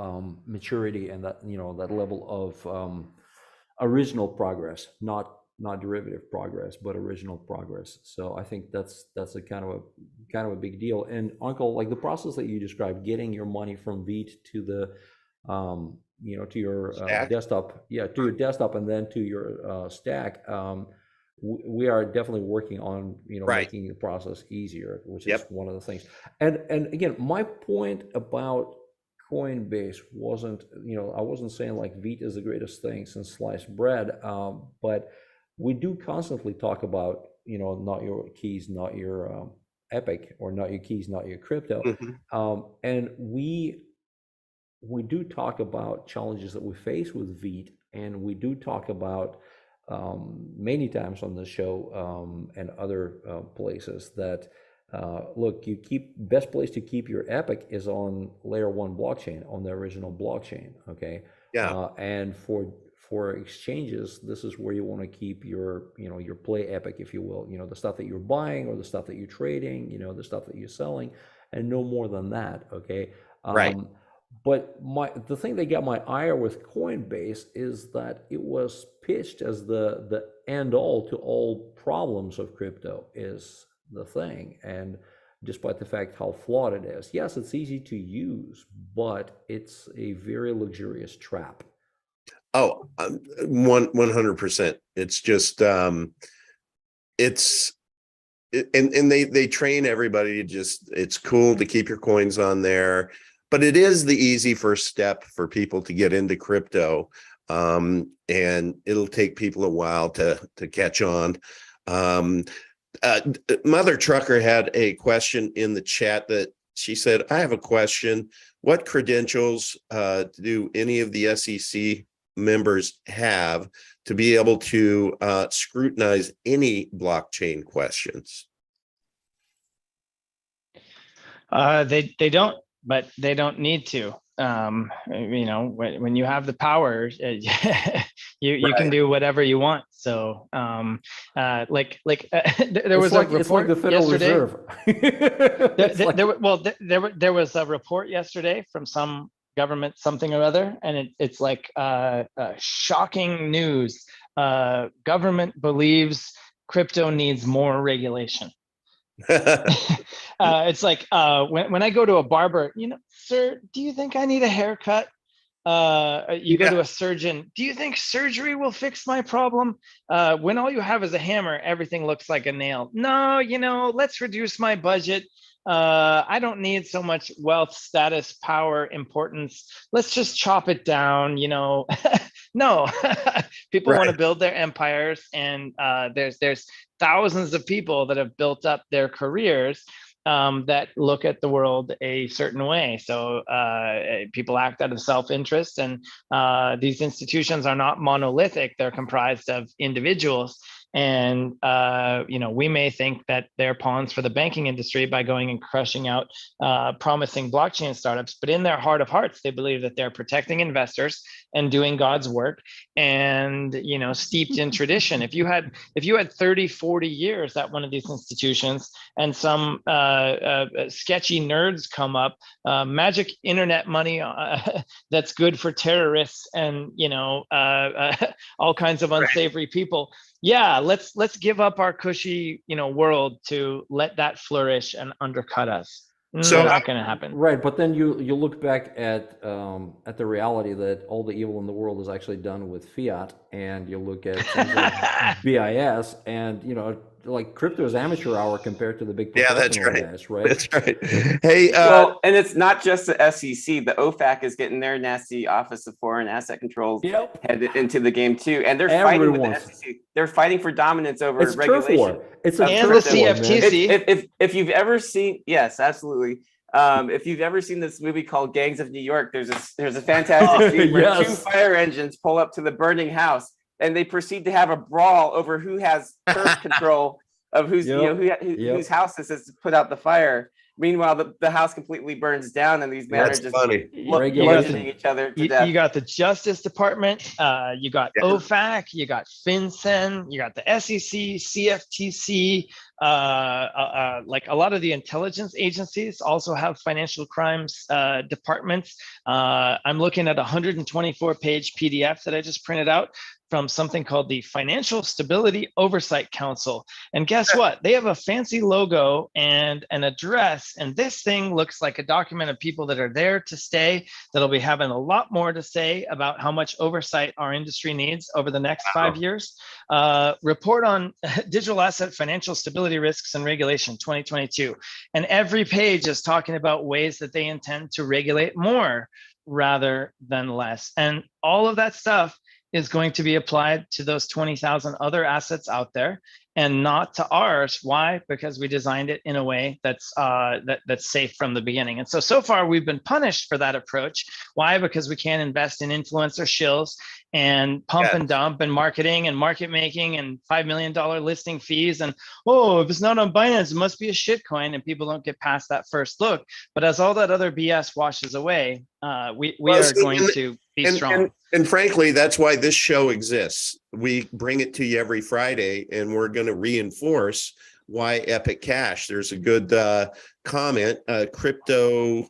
maturity and that, that level of original progress, not derivative progress, but original progress. So I think that's a kind of a big deal. And Uncle, like the process that you described, getting your money from Veet to the to your desktop, to your desktop, and then to your stack. We are definitely working on making the process easier, which is one of the things. And again, my point about Coinbase wasn't, I wasn't saying like Veet is the greatest thing since sliced bread, but we do constantly talk about not your keys, not your Epic, or not your keys, not your crypto. And we do talk about challenges that we face with Veet, and we do talk about many times on the show and other places that look, best place to keep your Epic is on layer 1 blockchain, on the original blockchain. Okay. And for exchanges, this is where you want to keep your your play Epic, if you will, the stuff that you're buying or the stuff that you're trading, the stuff that you're selling, and no more than that. Okay. But the thing that got my ire with Coinbase is that it was pitched as the end all to all problems of crypto is the thing. And despite the fact how flawed it is, yes, it's easy to use, but it's a very luxurious trap. Oh, 100%. It's just and they train everybody to it's cool to keep your coins on there. But it is the easy first step for people to get into crypto, and it'll take people a while to catch on. Mother Trucker had a question in the chat that she said, I have a question. What credentials do any of the SEC members have to be able to scrutinize any blockchain questions? They don't. But they don't need to. When you have the power, you can do whatever you want. So, there was a report it's like the Federal yesterday. Reserve. There was a report yesterday from some government, something or other, and it's like shocking news. Government believes crypto needs more regulation. It's like when I go to a barber, sir, do you think I need a haircut? You go to a surgeon, do you think surgery will fix my problem? When all you have is a hammer, everything looks like a nail. No, let's reduce my budget. I don't need so much wealth, status, power, importance. Let's just chop it down, No, people want to build their empires, and there's thousands of people that have built up their careers that look at the world a certain way. So people act out of self-interest, and these institutions are not monolithic. They're comprised of individuals. And we may think that they're pawns for the banking industry by going and crushing out promising blockchain startups, but in their heart of hearts, they believe that they're protecting investors and doing God's work, and steeped in tradition. If you had 30, 40 years at one of these institutions, and some sketchy nerds come up, magic internet money that's good for terrorists and all kinds of unsavory people. Yeah, let's give up our cushy world to let that flourish and undercut us. So Not going to happen. Right, but then you look back at the reality that all the evil in the world is actually done with fiat, and you look at things like BIS, and like crypto is amateur hour compared to the big professional guys, right? That's right. Hey, well, and it's not just the SEC. The OFAC is getting their nasty Office of Foreign Asset Control headed into the game too, and they're fighting with the SEC. They're fighting for dominance over regulation. Turf war. It's a and the CFTC. If you've ever seen, yes, absolutely. If you've ever seen this movie called Gangs of New York, there's a fantastic scene where two fire engines pull up to the burning house, and they proceed to have a brawl over who has turf control of whose house this is to put out the fire. Meanwhile, the house completely burns down, and these men are just bludgeoning each other to death. You got the Justice Department, you got OFAC, you got FinCEN, you got the SEC, CFTC. Like a lot of the intelligence agencies also have financial crimes departments. I'm looking at a 124-page PDF that I just printed out from something called the Financial Stability Oversight Council. And guess what? They have a fancy logo and an address. And this thing looks like a document of people that are there to stay, that'll be having a lot more to say about how much oversight our industry needs over the next 5 years. Report on digital asset financial stability risks and regulation 2022. And every page is talking about ways that they intend to regulate more rather than less. And all of that stuff is going to be applied to those 20,000 other assets out there and not to ours. Why? Because we designed it in a way that's that's safe from the beginning. And so far we've been punished for that approach. Why? Because we can't invest in influencer shills and pump and dump and marketing and market making and $5 million listing fees. And, if it's not on Binance, it must be a shit coin, and people don't get past that first look. But as all that other BS washes away, we are going to be strong. And frankly, that's why this show exists. We bring it to you every Friday, and we're going to reinforce why Epic Cash. There's a good comment, crypto-edu,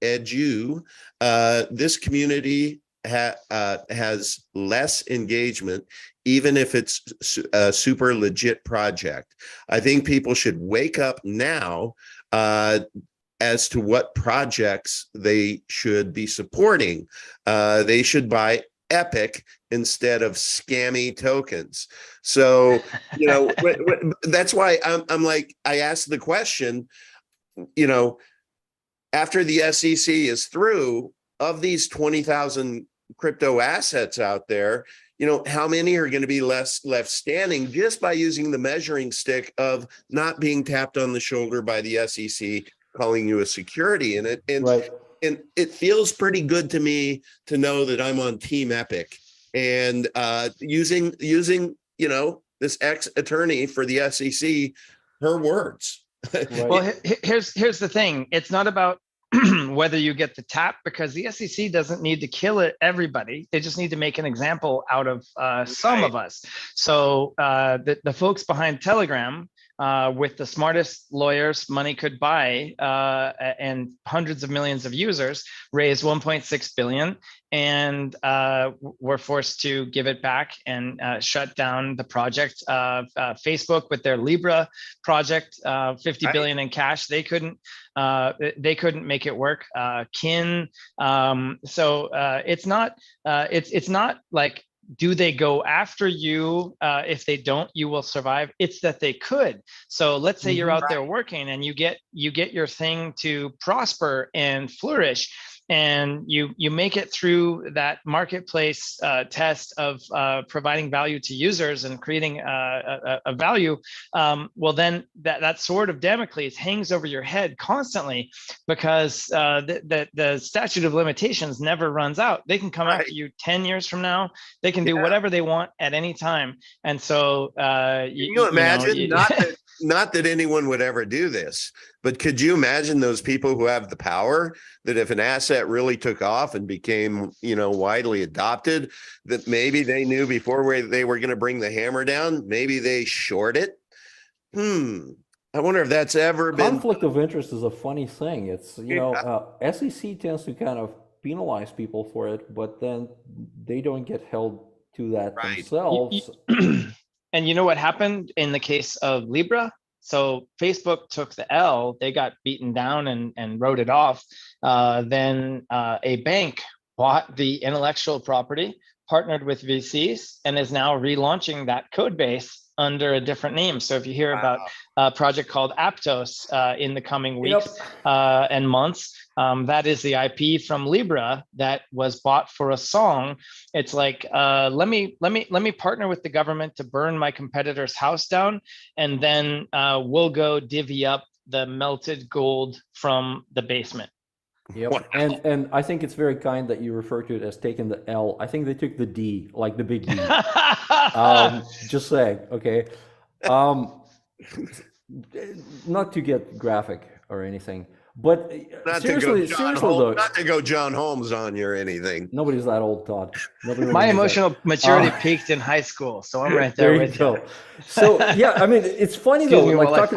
edu. This community has less engagement, even if it's a super legit project. I think people should wake up now as to what projects they should be supporting. They should buy Epic instead of scammy tokens. So, that's why I'm like, I asked the question, after the SEC is through, of these 20,000 crypto assets out there, how many are going to be left standing just by using the measuring stick of not being tapped on the shoulder by the SEC calling you a security in it. And it feels pretty good to me to know that I'm on Team Epic, and using this ex-attorney for the SEC, her words. Well, here's the thing. It's not about whether you get the tap, because the SEC doesn't need to kill everybody. They just need to make an example out of some of us. So the folks behind Telegram, with the smartest lawyers money could buy, and hundreds of millions of users, raised 1.6 billion, and were forced to give it back and shut down the project. Facebook with their Libra project, 50 billion in cash, they couldn't make it work. Kin, so it's not like, do they go after you? If they don't, you will survive. It's that they could. So let's say you're out there working and you get your thing to prosper and flourish. and you make it through that marketplace test of providing value to users and creating a value, well, then that sword of Damocles hangs over your head constantly, because the statute of limitations never runs out. They can come after you 10 years from now. They can do whatever they want at any time. And so can you imagine, not that anyone would ever do this, but could you imagine those people who have the power, that if an asset really took off and became, widely adopted, that maybe they knew before they were going to bring the hammer down, maybe they short it? I wonder if that's ever been. Conflict of interest is a funny thing. It's, SEC tends to kind of penalize people for it, but then they don't get held to that themselves. And you know what happened in the case of Libra? So Facebook took the L, they got beaten down and wrote it off. Then a bank bought the intellectual property, partnered with VCs, and is now relaunching that code base under a different name. So if you hear about a project called Aptos in the coming weeks and months, that is the IP from Libra that was bought for a song. It's like, let me partner with the government to burn my competitor's house down, and then we'll go divvy up the melted gold from the basement. Yep. And I think it's very kind that you refer to it as taking the L. I think they took the D, like the big D. Just saying, okay. Not to get graphic or anything, but seriously though, not to go John Holmes on you or anything. Nobody's that old, Todd. My emotional maturity peaked in high school, so I'm right there with you. So yeah, I mean, it's funny though. Like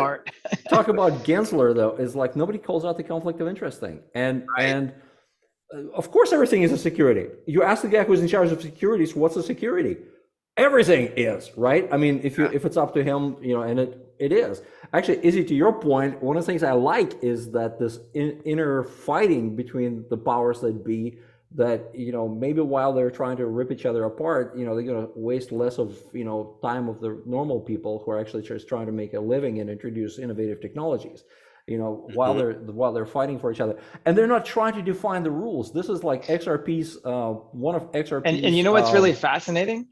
talk about Gensler though, is like nobody calls out the conflict of interest thing, and of course everything is a security. You ask the guy who's in charge of securities, what's a security? Everything is, right? I mean, if it's up to him, and it is. Actually, Izzy, to your point, one of the things I like is that this inner fighting between the powers that be, that, maybe while they're trying to rip each other apart, they're going to waste less of, time of the normal people who are actually just trying to make a living and introduce innovative technologies, while they're fighting for each other. And they're not trying to define the rules. This is like XRP's, one of XRP's. And you know what's really fascinating?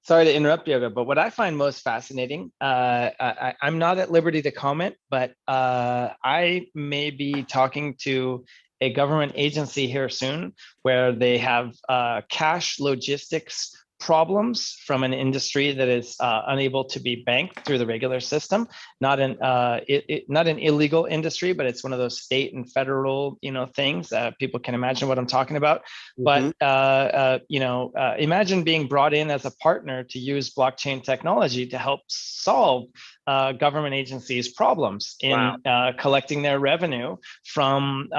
Sorry to interrupt, Yoga, but what I find most fascinating, I'm not at liberty to comment, but I may be talking to a government agency here soon where they have cash logistics problems from an industry that is unable to be banked through the regular system. Not an illegal industry, but it's one of those state and federal things. People can imagine what I'm talking about. But imagine being brought in as a partner to use blockchain technology to help solve government agencies' problems in collecting their revenue from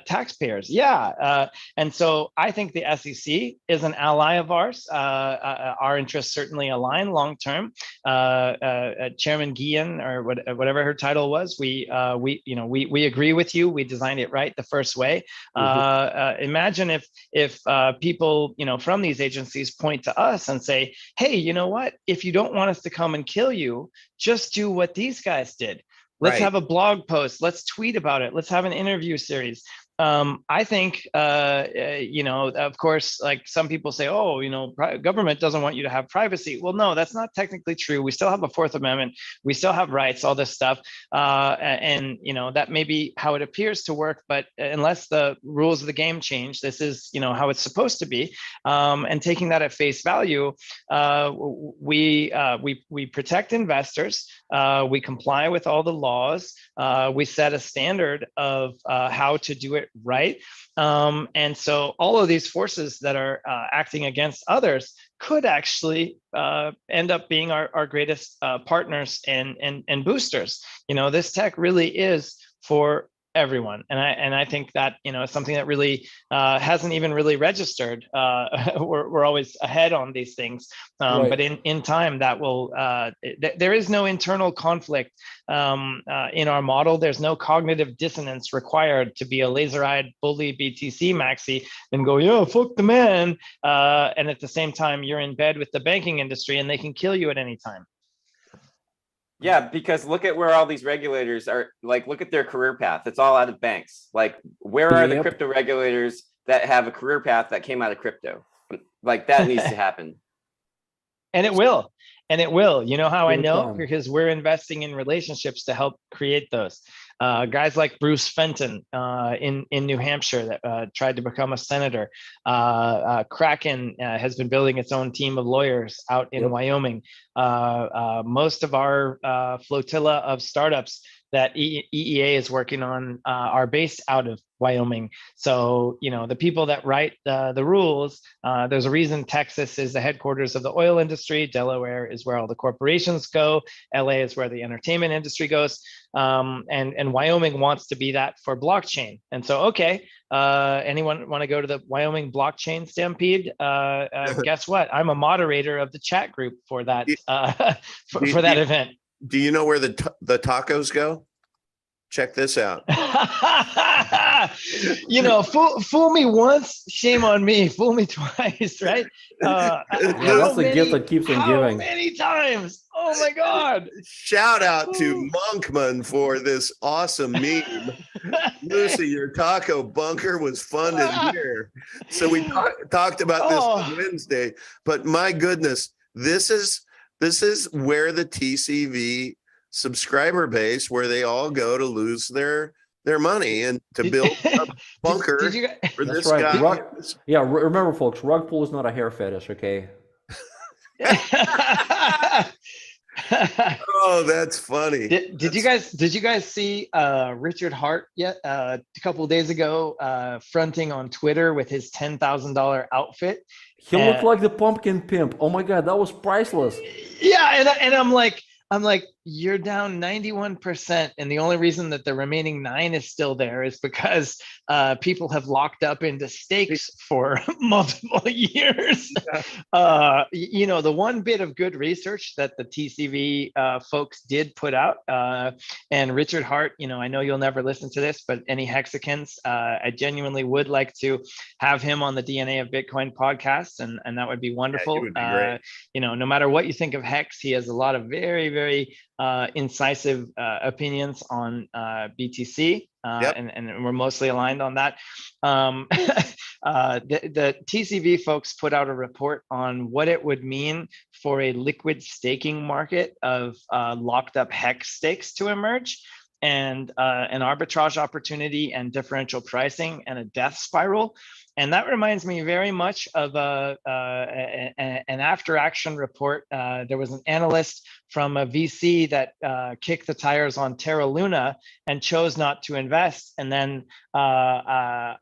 taxpayers. And so I think the SEC is an ally of ours. Our interests certainly align long term. Chairman Guillen, or whatever her title was, we agree with you. We designed it right the first way. Imagine if people from these agencies point to us and say, hey, you know what? If you don't want us to come and kill you, just do what these guys did. Let's have a blog post. Let's tweet about it. Let's have an interview series. I think, of course, like some people say, government doesn't want you to have privacy. Well, no, that's not technically true. We still have a Fourth Amendment. We still have rights, all this stuff. And that may be how it appears to work, but unless the rules of the game change, this is, how it's supposed to be. And taking that at face value, we protect investors. We comply with all the laws. We set a standard of how to do it right. And so all of these forces that are acting against others could actually end up being our greatest partners and boosters. This tech really is for everyone, and I think that is something that really hasn't even really registered. We're always ahead on these things, but in time that will. There is no internal conflict in our model. There's no cognitive dissonance required to be a laser-eyed bully BTC maxi and go, yeah, fuck the man, and at the same time you're in bed with the banking industry and they can kill you at any time. Yeah, because look at where all these regulators are. Like, look at their career path. It's all out of banks. Like, where are the Yep. crypto regulators that have a career path that came out of crypto? Like, that needs to happen. And it will. And it will. You know how I Give it know? time. Because we're investing in relationships to help create those. Guys like Bruce Fenton in New Hampshire that tried to become a senator. Kraken has been building its own team of lawyers out in Yep. Wyoming. Most of our flotilla of startups that EEA is working on are based out of Wyoming. So, you know, the people that write the rules, there's a reason Texas is the headquarters of the oil industry. Delaware is where all the corporations go. LA is where the entertainment industry goes. And Wyoming wants to be that for blockchain. And so, okay, anyone want to go to the Wyoming blockchain stampede? Guess what? I'm a moderator of the chat group for that for that event. Do you know where the tacos go? Check this out. You know, fool me once, shame on me. Fool me twice, right? Yeah, that's the gift that keeps on giving. How many times? Oh my God! Shout out to Monkman for this awesome meme. Lucy, your taco bunker was funded here. So we talked about this on Wednesday, but my goodness, this is where the TCV subscriber base, where they all go to lose their money and to build a bunker for this guy. Remember, folks, rug pull is not a hair fetish, okay? Oh, that's funny. Did you guys see Richard Hart yet? A couple of days ago, fronting on Twitter with his $10,000 outfit. He looked like the pumpkin pimp. Oh my God, that was priceless. Yeah, and I'm like, you're down 91%, and the only reason that the remaining 9 is still there is because people have locked up into stakes for multiple years. You know, the one bit of good research that the TCV folks did put out, and Richard Hart, you know, I know you'll never listen to this, but any Hexicans, I genuinely would like to have him on the DNA of Bitcoin podcast, and that would be wonderful. Yeah, would be great. You know, no matter what you think of Hex, he has a lot of very, very incisive opinions on BTC, and we're mostly aligned on that. The TCV folks put out a report on what it would mean for a liquid staking market of locked up Hex stakes to emerge, and an arbitrage opportunity and differential pricing and a death spiral. And that reminds me very much of an after action report. There was an analyst from a VC that kicked the tires on Terra Luna and chose not to invest. And then I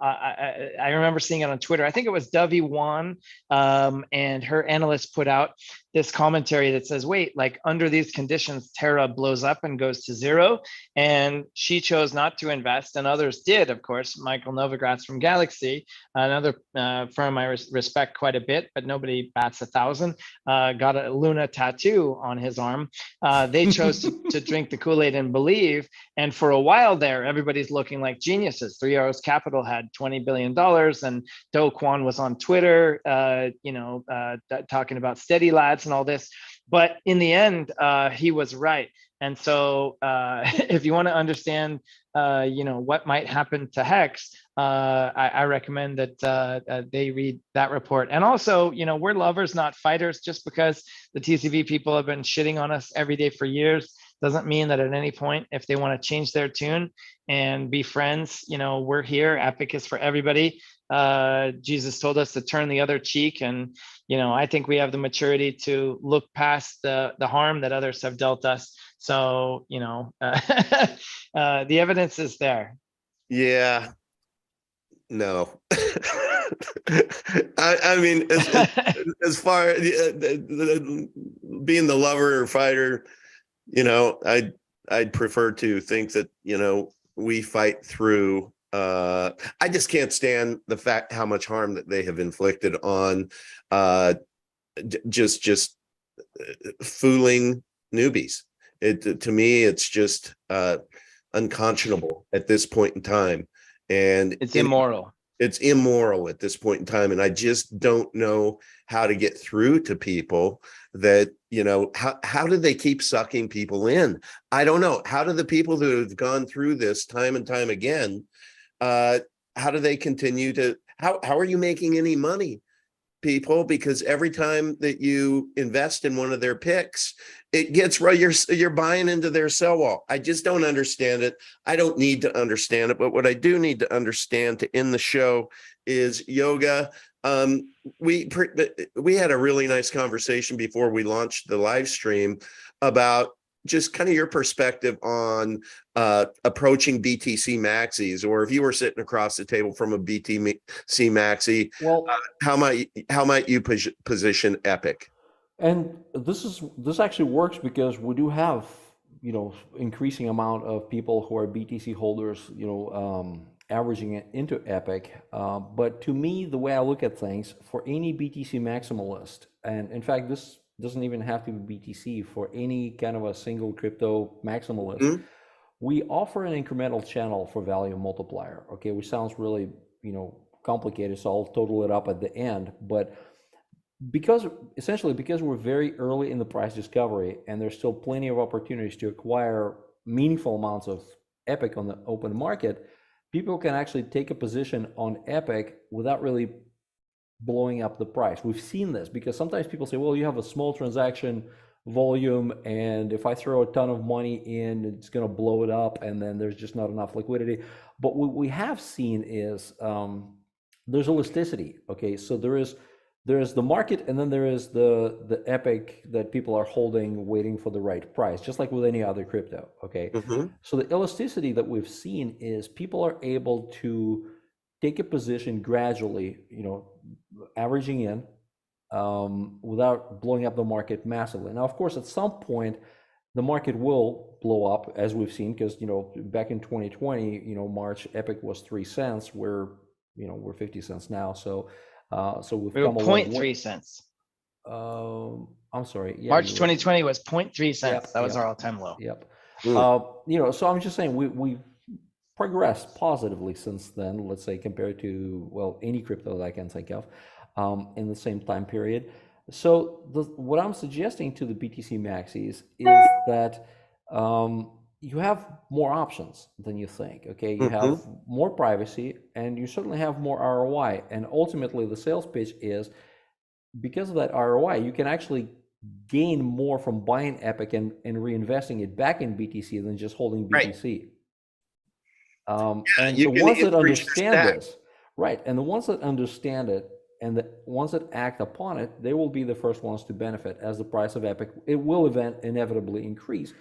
remember seeing it on Twitter. I think it was Dovey Wan, and her analyst put out this commentary that says, wait, like under these conditions, Terra blows up and goes to zero. And she chose not to invest, and others did, of course. Michael Novogratz from Galaxy, another firm I respect quite a bit, but nobody bats 1,000, got a Luna tattoo on his arm. They chose to drink the Kool-Aid and believe. And for a while there, everybody's looking like geniuses. Three Arrows Capital had $20 billion, and Do Kwon was on Twitter, talking about steady lads and all this. But in the end, he was right. And so if you want to understand, what might happen to Hex, I recommend that they read that report. And also, we're lovers, not fighters. Just because the TCV people have been shitting on us every day for years doesn't mean that at any point, if they want to change their tune and be friends, we're here. Epic is for everybody. Jesus told us to turn the other cheek, and I think we have the maturity to look past the harm that others have dealt us. So the evidence is there. Yeah. No. I mean, as far being the lover or fighter, I'd prefer to think that we fight through. I just can't stand the fact how much harm that they have inflicted on just fooling newbies. To me, it's just unconscionable at this point in time, and it's immoral. It's immoral at this point in time. And I just don't know how to get through to people that, how do they keep sucking people in? I don't know. How do the people who have gone through this time and time again, how do they continue to, how are you making any money, people? Because every time that you invest in one of their picks, it gets right, you're buying into their sell wall. I just don't understand it. I don't need to understand it, but what I do need to understand to end the show is yoga. We had a really nice conversation before we launched the live stream about just kind of your perspective on approaching BTC maxis, or if you were sitting across the table from a BTC maxi, Well, how might you position Epic? and this actually works because we do have, increasing amount of people who are BTC holders, averaging it into Epic. But to me, the way I look at things, for any BTC maximalist, and in fact, this doesn't even have to be BTC, for any kind of a single crypto maximalist, Mhm. we offer an incremental channel for value multiplier, okay, which sounds really, complicated, so I'll total it up at the end. But because we're very early in the price discovery and there's still plenty of opportunities to acquire meaningful amounts of Epic on the open market, people can actually take a position on Epic without really blowing up the price. We've seen this because sometimes people say, well, you have a small transaction volume, and if I throw a ton of money in, it's going to blow it up, and then there's just not enough liquidity. But what we have seen is there's elasticity. Okay, so there is the market, and then there is the Epic that people are holding, waiting for the right price, just like with any other crypto. Okay, so the elasticity that we've seen is people are able to take a position gradually, averaging in, without blowing up the market massively. Now, of course, at some point, the market will blow up, as we've seen, because back in 2020, March, Epic was 3 cents. We're 50 cents now. So we've We were come a long 0.3 way. cents. I'm sorry. Yeah, March 2020 was 0.3 cents. Yep, That was yep. our all-time low. Yep. Mm. So I'm just saying we progressed positively since then, let's say, compared to, well, any crypto that I can think of in the same time period. So what I'm suggesting to the BTC maxis is that you have more options than you think. Okay, you have more privacy, and you certainly have more ROI. And ultimately, the sales pitch is, because of that ROI, you can actually gain more from buying Epic and reinvesting it back in BTC than just holding BTC. And the ones that understand this, right, and the ones that understand it, and the ones that act upon it, they will be the first ones to benefit as the price of Epic. It will inevitably increase,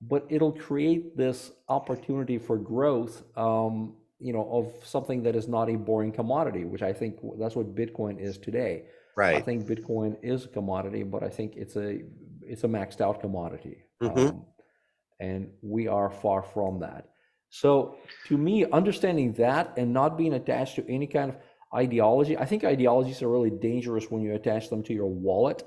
but it'll create this opportunity for growth, of something that is not a boring commodity, which I think that's what Bitcoin is today. Right. I think Bitcoin is a commodity, but I think it's a maxed out commodity, and we are far from that. So to me, understanding that and not being attached to any kind of ideology, I think ideologies are really dangerous when you attach them to your wallet.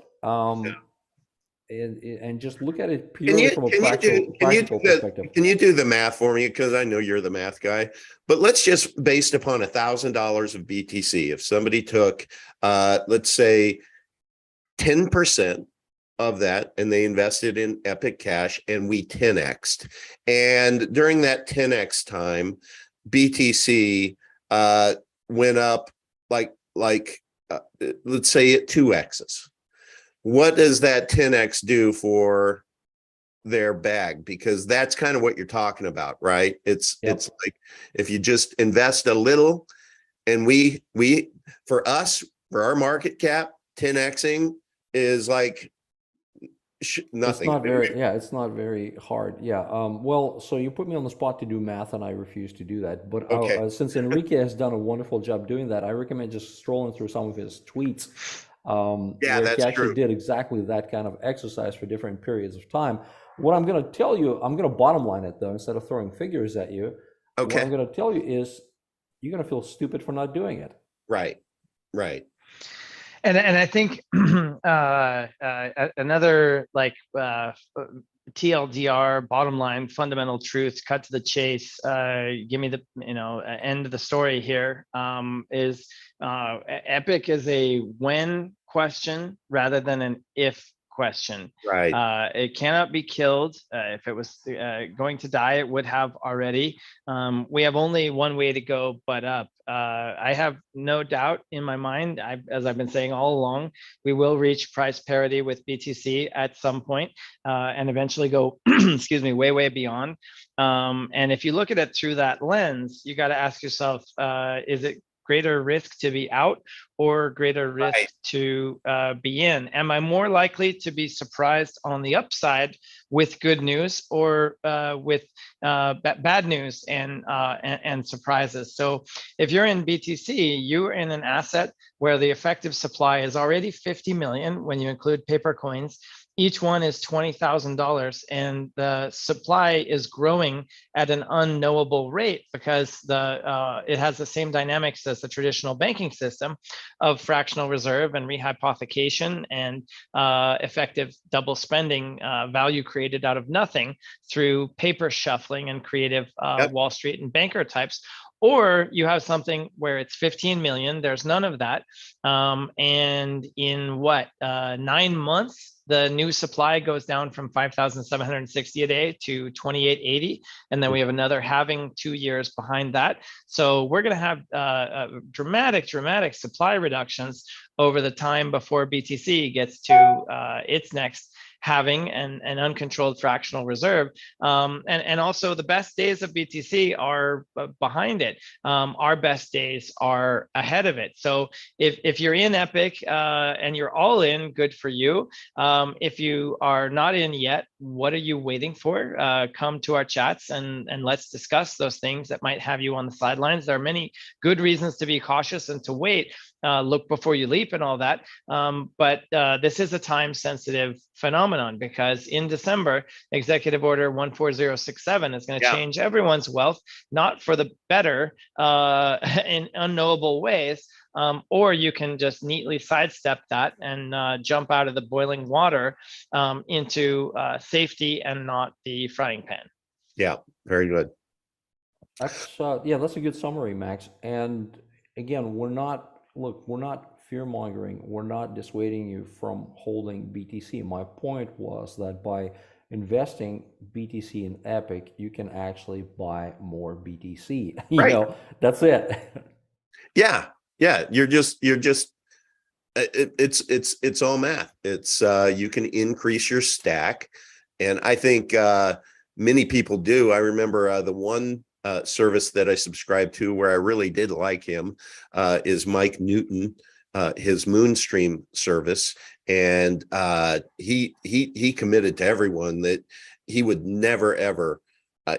And just look at it purely from a practical perspective. Can you do the math for me? Because I know you're the math guy. But let's just, based upon $1,000 of BTC, if somebody took, let's say, 10% of that, and they invested in Epic Cash, and we 10x'd. And during that 10x time, BTC went up like let's say it 2x's. What does that 10x do for their bag? Because that's kind of what you're talking about, right? It's like, if you just invest a little, and we for our market cap, 10xing is like nothing. It's not very hard. Well, so you put me on the spot to do math, and I refuse to do that. But since Enrique has done a wonderful job doing that, I recommend just strolling through some of his tweets, where he actually did exactly that kind of exercise for different periods of time. What I'm going to tell you, I'm going to bottom line it though, instead of throwing figures at you. Okay. What I'm going to tell you is, you're going to feel stupid for not doing it. Right. And I think another TLDR, bottom line, fundamental truth, cut to the chase. Give me the end of the story here. Is Epic is a when question rather than an if question. Right. It cannot be killed. If it was going to die, it would have already. We have only one way to go but up. I have no doubt in my mind, as I've been saying all along, we will reach price parity with BTC at some point, and eventually go, excuse me, way, way beyond. And if you look at it through that lens, you got to ask yourself, is it greater risk to be out or greater risk Right. to be in? Am I more likely to be surprised on the upside with good news or with bad news and surprises? So if you're in BTC, you're in an asset where the effective supply is already 50 million when you include paper coins. Each one is $20,000, and the supply is growing at an unknowable rate because it has the same dynamics as the traditional banking system of fractional reserve and rehypothecation and effective double spending, value created out of nothing through paper shuffling and creative Wall Street and banker types. Or you have something where it's 15 million, there's none of that. And in 9 months, the new supply goes down from 5,760 a day to 2,880. And then we have another halving 2 years behind that. So we're going to have dramatic supply reductions over the time before BTC gets to its next having an uncontrolled fractional reserve. And also the best days of BTC are behind it. Our best days are ahead of it. So if you're in Epic and you're all in, good for you. If you are not in yet, what are you waiting for? Come to our chats and let's discuss those things that might have you on the sidelines. There are many good reasons to be cautious and to wait. Look before you leap and all that. But this is a time sensitive phenomenon because in December, Executive Order 14067 is going to change everyone's wealth, not for the better in unknowable ways. Or you can just neatly sidestep that and jump out of the boiling water into safety and not the frying pan. Yeah, very good. That's that's a good summary, Max. And again, we're not fear mongering. We're not dissuading you from holding BTC. My point was that by investing BTC in Epic, you can actually buy more BTC. You know, that's it. Yeah. You're just it's all math. It's you can increase your stack, and I think many people do. I remember the one service that I subscribed to where I really did like him is Mike Newton, his Moonstream service, and he committed to everyone that he would never ever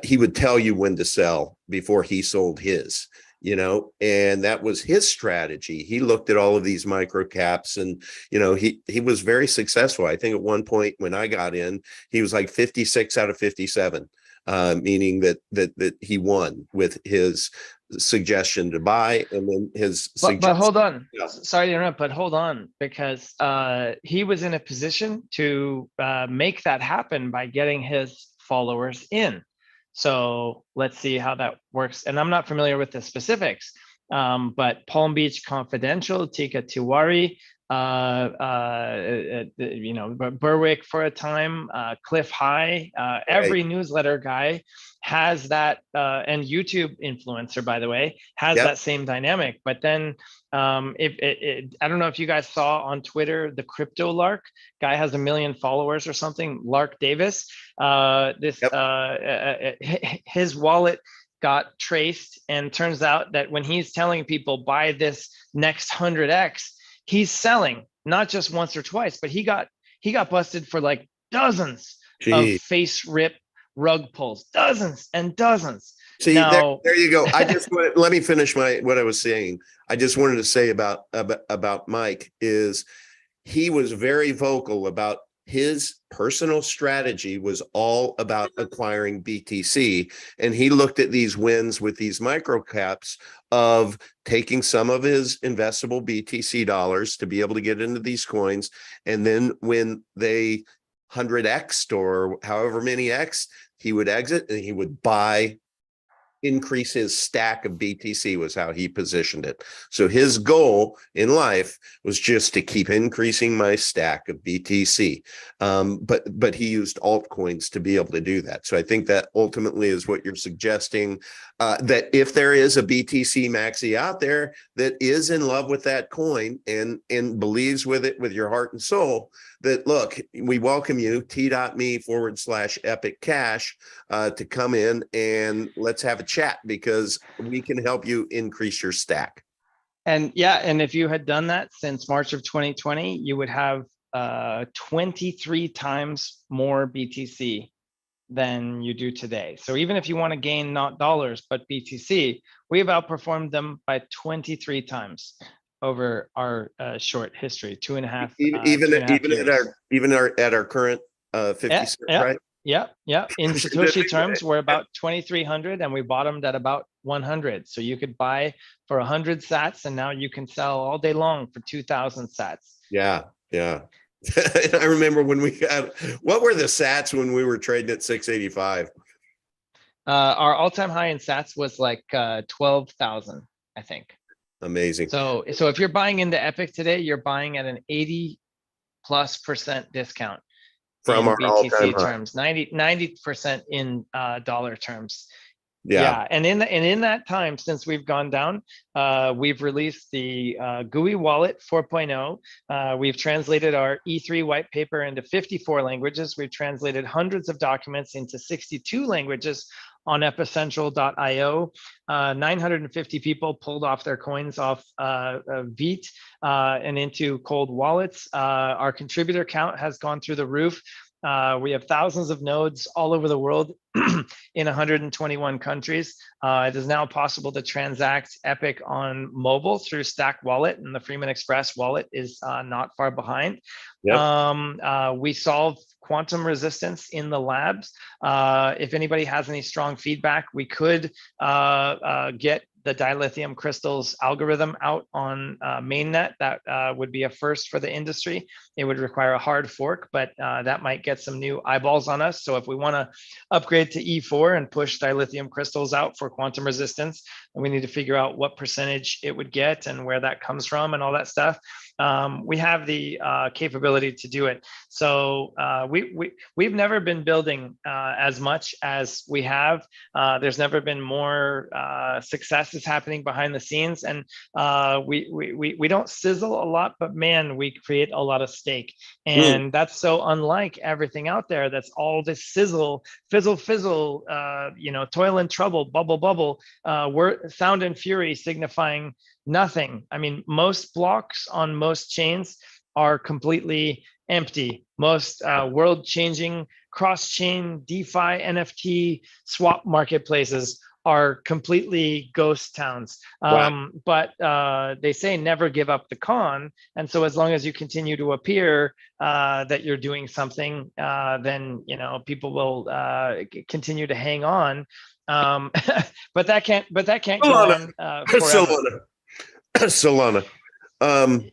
he would tell you when to sell before he sold his. You know, and that was his strategy. He looked at all of these micro caps, and he was very successful. I think at one point when I got in, he was like 56 out of 57, meaning that he won with his suggestion to buy, and then his but hold on, sorry to interrupt, but hold on, because he was in a position to make that happen by getting his followers in. So let's see how that works. And I'm not familiar with the specifics, but Palm Beach Confidential, Tika Tiwari, Berwick for a time, Cliff High, every newsletter guy has that, and YouTube influencer, by the way, has that same dynamic. But then I don't know if you guys saw on Twitter, the Crypto Lark guy has 1 million followers or something, Lark Davis. His wallet got traced, and turns out that when he's telling people buy this next 100x, he's selling not just once or twice, but he got busted for like dozens of face rip rug pulls, dozens and dozens. See, now, there you go. I just let me finish what I was saying. I just wanted to say about Mike is he was very vocal about his personal strategy was all about acquiring BTC. And he looked at these wins with these micro caps of taking some of his investable BTC dollars to be able to get into these coins. And then when they 100x or however many X, he would exit and he would buy, increase his stack of BTC was how he positioned it. So his goal in life was just to keep increasing my stack of BTC. But he used altcoins to be able to do that. So I think that ultimately is what you're suggesting, that if there is a BTC maxi out there that is in love with that coin and believes with it with your heart and soul, that look, we welcome you, t.me/epic cash, to come in and let's have a chat, because we can help you increase your stack. And yeah, and if you had done that since March of 2020, you would have 23 times more BTC than you do today. So even if you want to gain not dollars, but BTC, we've outperformed them by 23 times over our short history, two and a half years. At our current 50 cent, right? Yeah. In Satoshi terms, we're about 2,300 and we bottomed at about 100. So you could buy for 100 sats and now you can sell all day long for 2,000 sats. Yeah. I remember when we got, what were the sats when we were trading at 685? Our all-time high in sats was like 12,000, I think. Amazing. So if you're buying into Epic today, you're buying at an 80+% discount From our all-time BTC high. terms, 90% in dollar terms. Yeah. And in that time, since we've gone down, we've released the GUI wallet 4.0. We've translated our E3 white paper into 54 languages. We've translated hundreds of documents into 62 languages on epicentral.io. 950 people pulled off their coins off Vite and into cold wallets. Our contributor count has gone through the roof. We have thousands of nodes all over the world in 121 countries. It is now possible to transact Epic on mobile through Stack Wallet, and the Freeman Express wallet is not far behind. Yep. We solve quantum resistance in the labs. If anybody has any strong feedback, we could get the dilithium crystals algorithm out on mainnet. That would be a first for the industry. It would require a hard fork, but that might get some new eyeballs on us. So if we want to upgrade to E4 and push dilithium crystals out for quantum resistance, we need to figure out what percentage it would get and where that comes from and all that stuff. We have the capability to do it. So we've never been building as much as we have. There's never been more success is happening behind the scenes, and we don't sizzle a lot, but man, we create a lot of steak, and that's so unlike everything out there. That's all this sizzle, fizzle, toil and trouble, bubble, sound and fury signifying nothing. I mean, most blocks on most chains are completely empty. Most world-changing cross-chain DeFi, NFT, swap marketplaces are completely ghost towns. Wow. But they say never give up the con. And so as long as you continue to appear that you're doing something, then people will continue to hang on. But that can't go on forever. Solana.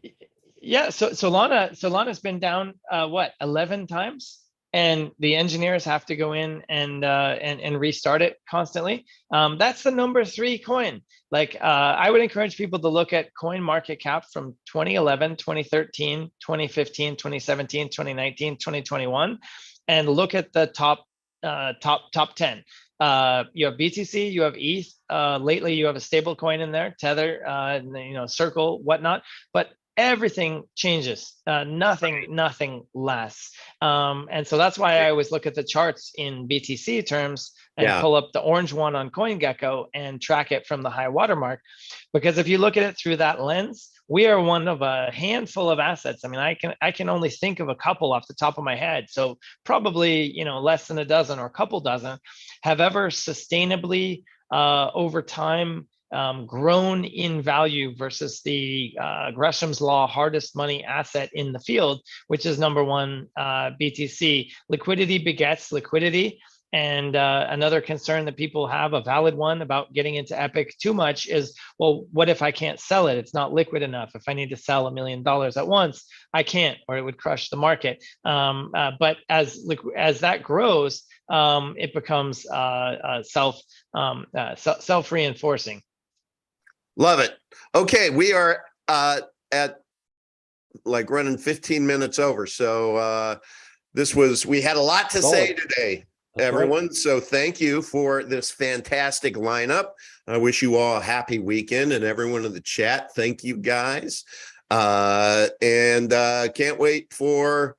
Yeah, so Solana's been down 11 times, and the engineers have to go in and restart it constantly. That's the number 3 coin. Like I would encourage people to look at coin market cap from 2011, 2013, 2015, 2017, 2019, 2021, and look at the top 10. You have BTC, you have ETH. Lately, you have a stable coin in there, Tether, Circle, whatnot. But everything changes. Nothing lasts. And so that's why I always look at the charts in BTC terms and pull up the orange one on CoinGecko and track it from the high watermark. Because if you look at it through that lens, we are one of a handful of assets. I mean, I can only think of a couple off the top of my head. So probably, less than a dozen or a couple dozen have ever sustainably over time grown in value versus the Gresham's law hardest money asset in the field, which is number 1, BTC. Liquidity begets liquidity. And another concern that people have, a valid one about getting into Epic too much, is, well, what if I can't sell it? It's not liquid enough. If I need to sell $1 million at once, I can't, or it would crush the market. But as that grows, it becomes self-reinforcing. Love it. Okay, we are at like running 15 minutes over. So we had a lot to say today, everyone. Right. So thank you for this fantastic lineup. I wish you all a happy weekend, and everyone in the chat, thank you guys. And can't wait for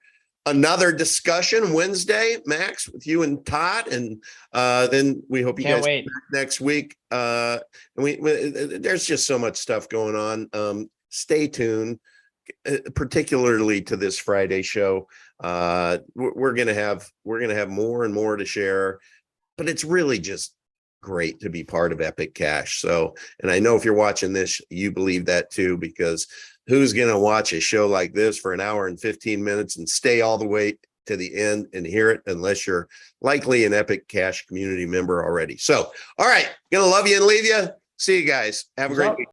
another discussion Wednesday, Max, with you and Todd. And then we hope you guys come back next week. And there's just so much stuff going on. Stay tuned, particularly to this Friday show. We're gonna have more and more to share, but it's really just great to be part of Epic Cash. So, and I know if you're watching this, you believe that too, because who's gonna watch a show like this for an hour and 15 minutes and stay all the way to the end and hear it, unless you're likely an Epic Cash community member already? So, all right, gonna love you and leave you. See you guys. Have a great week.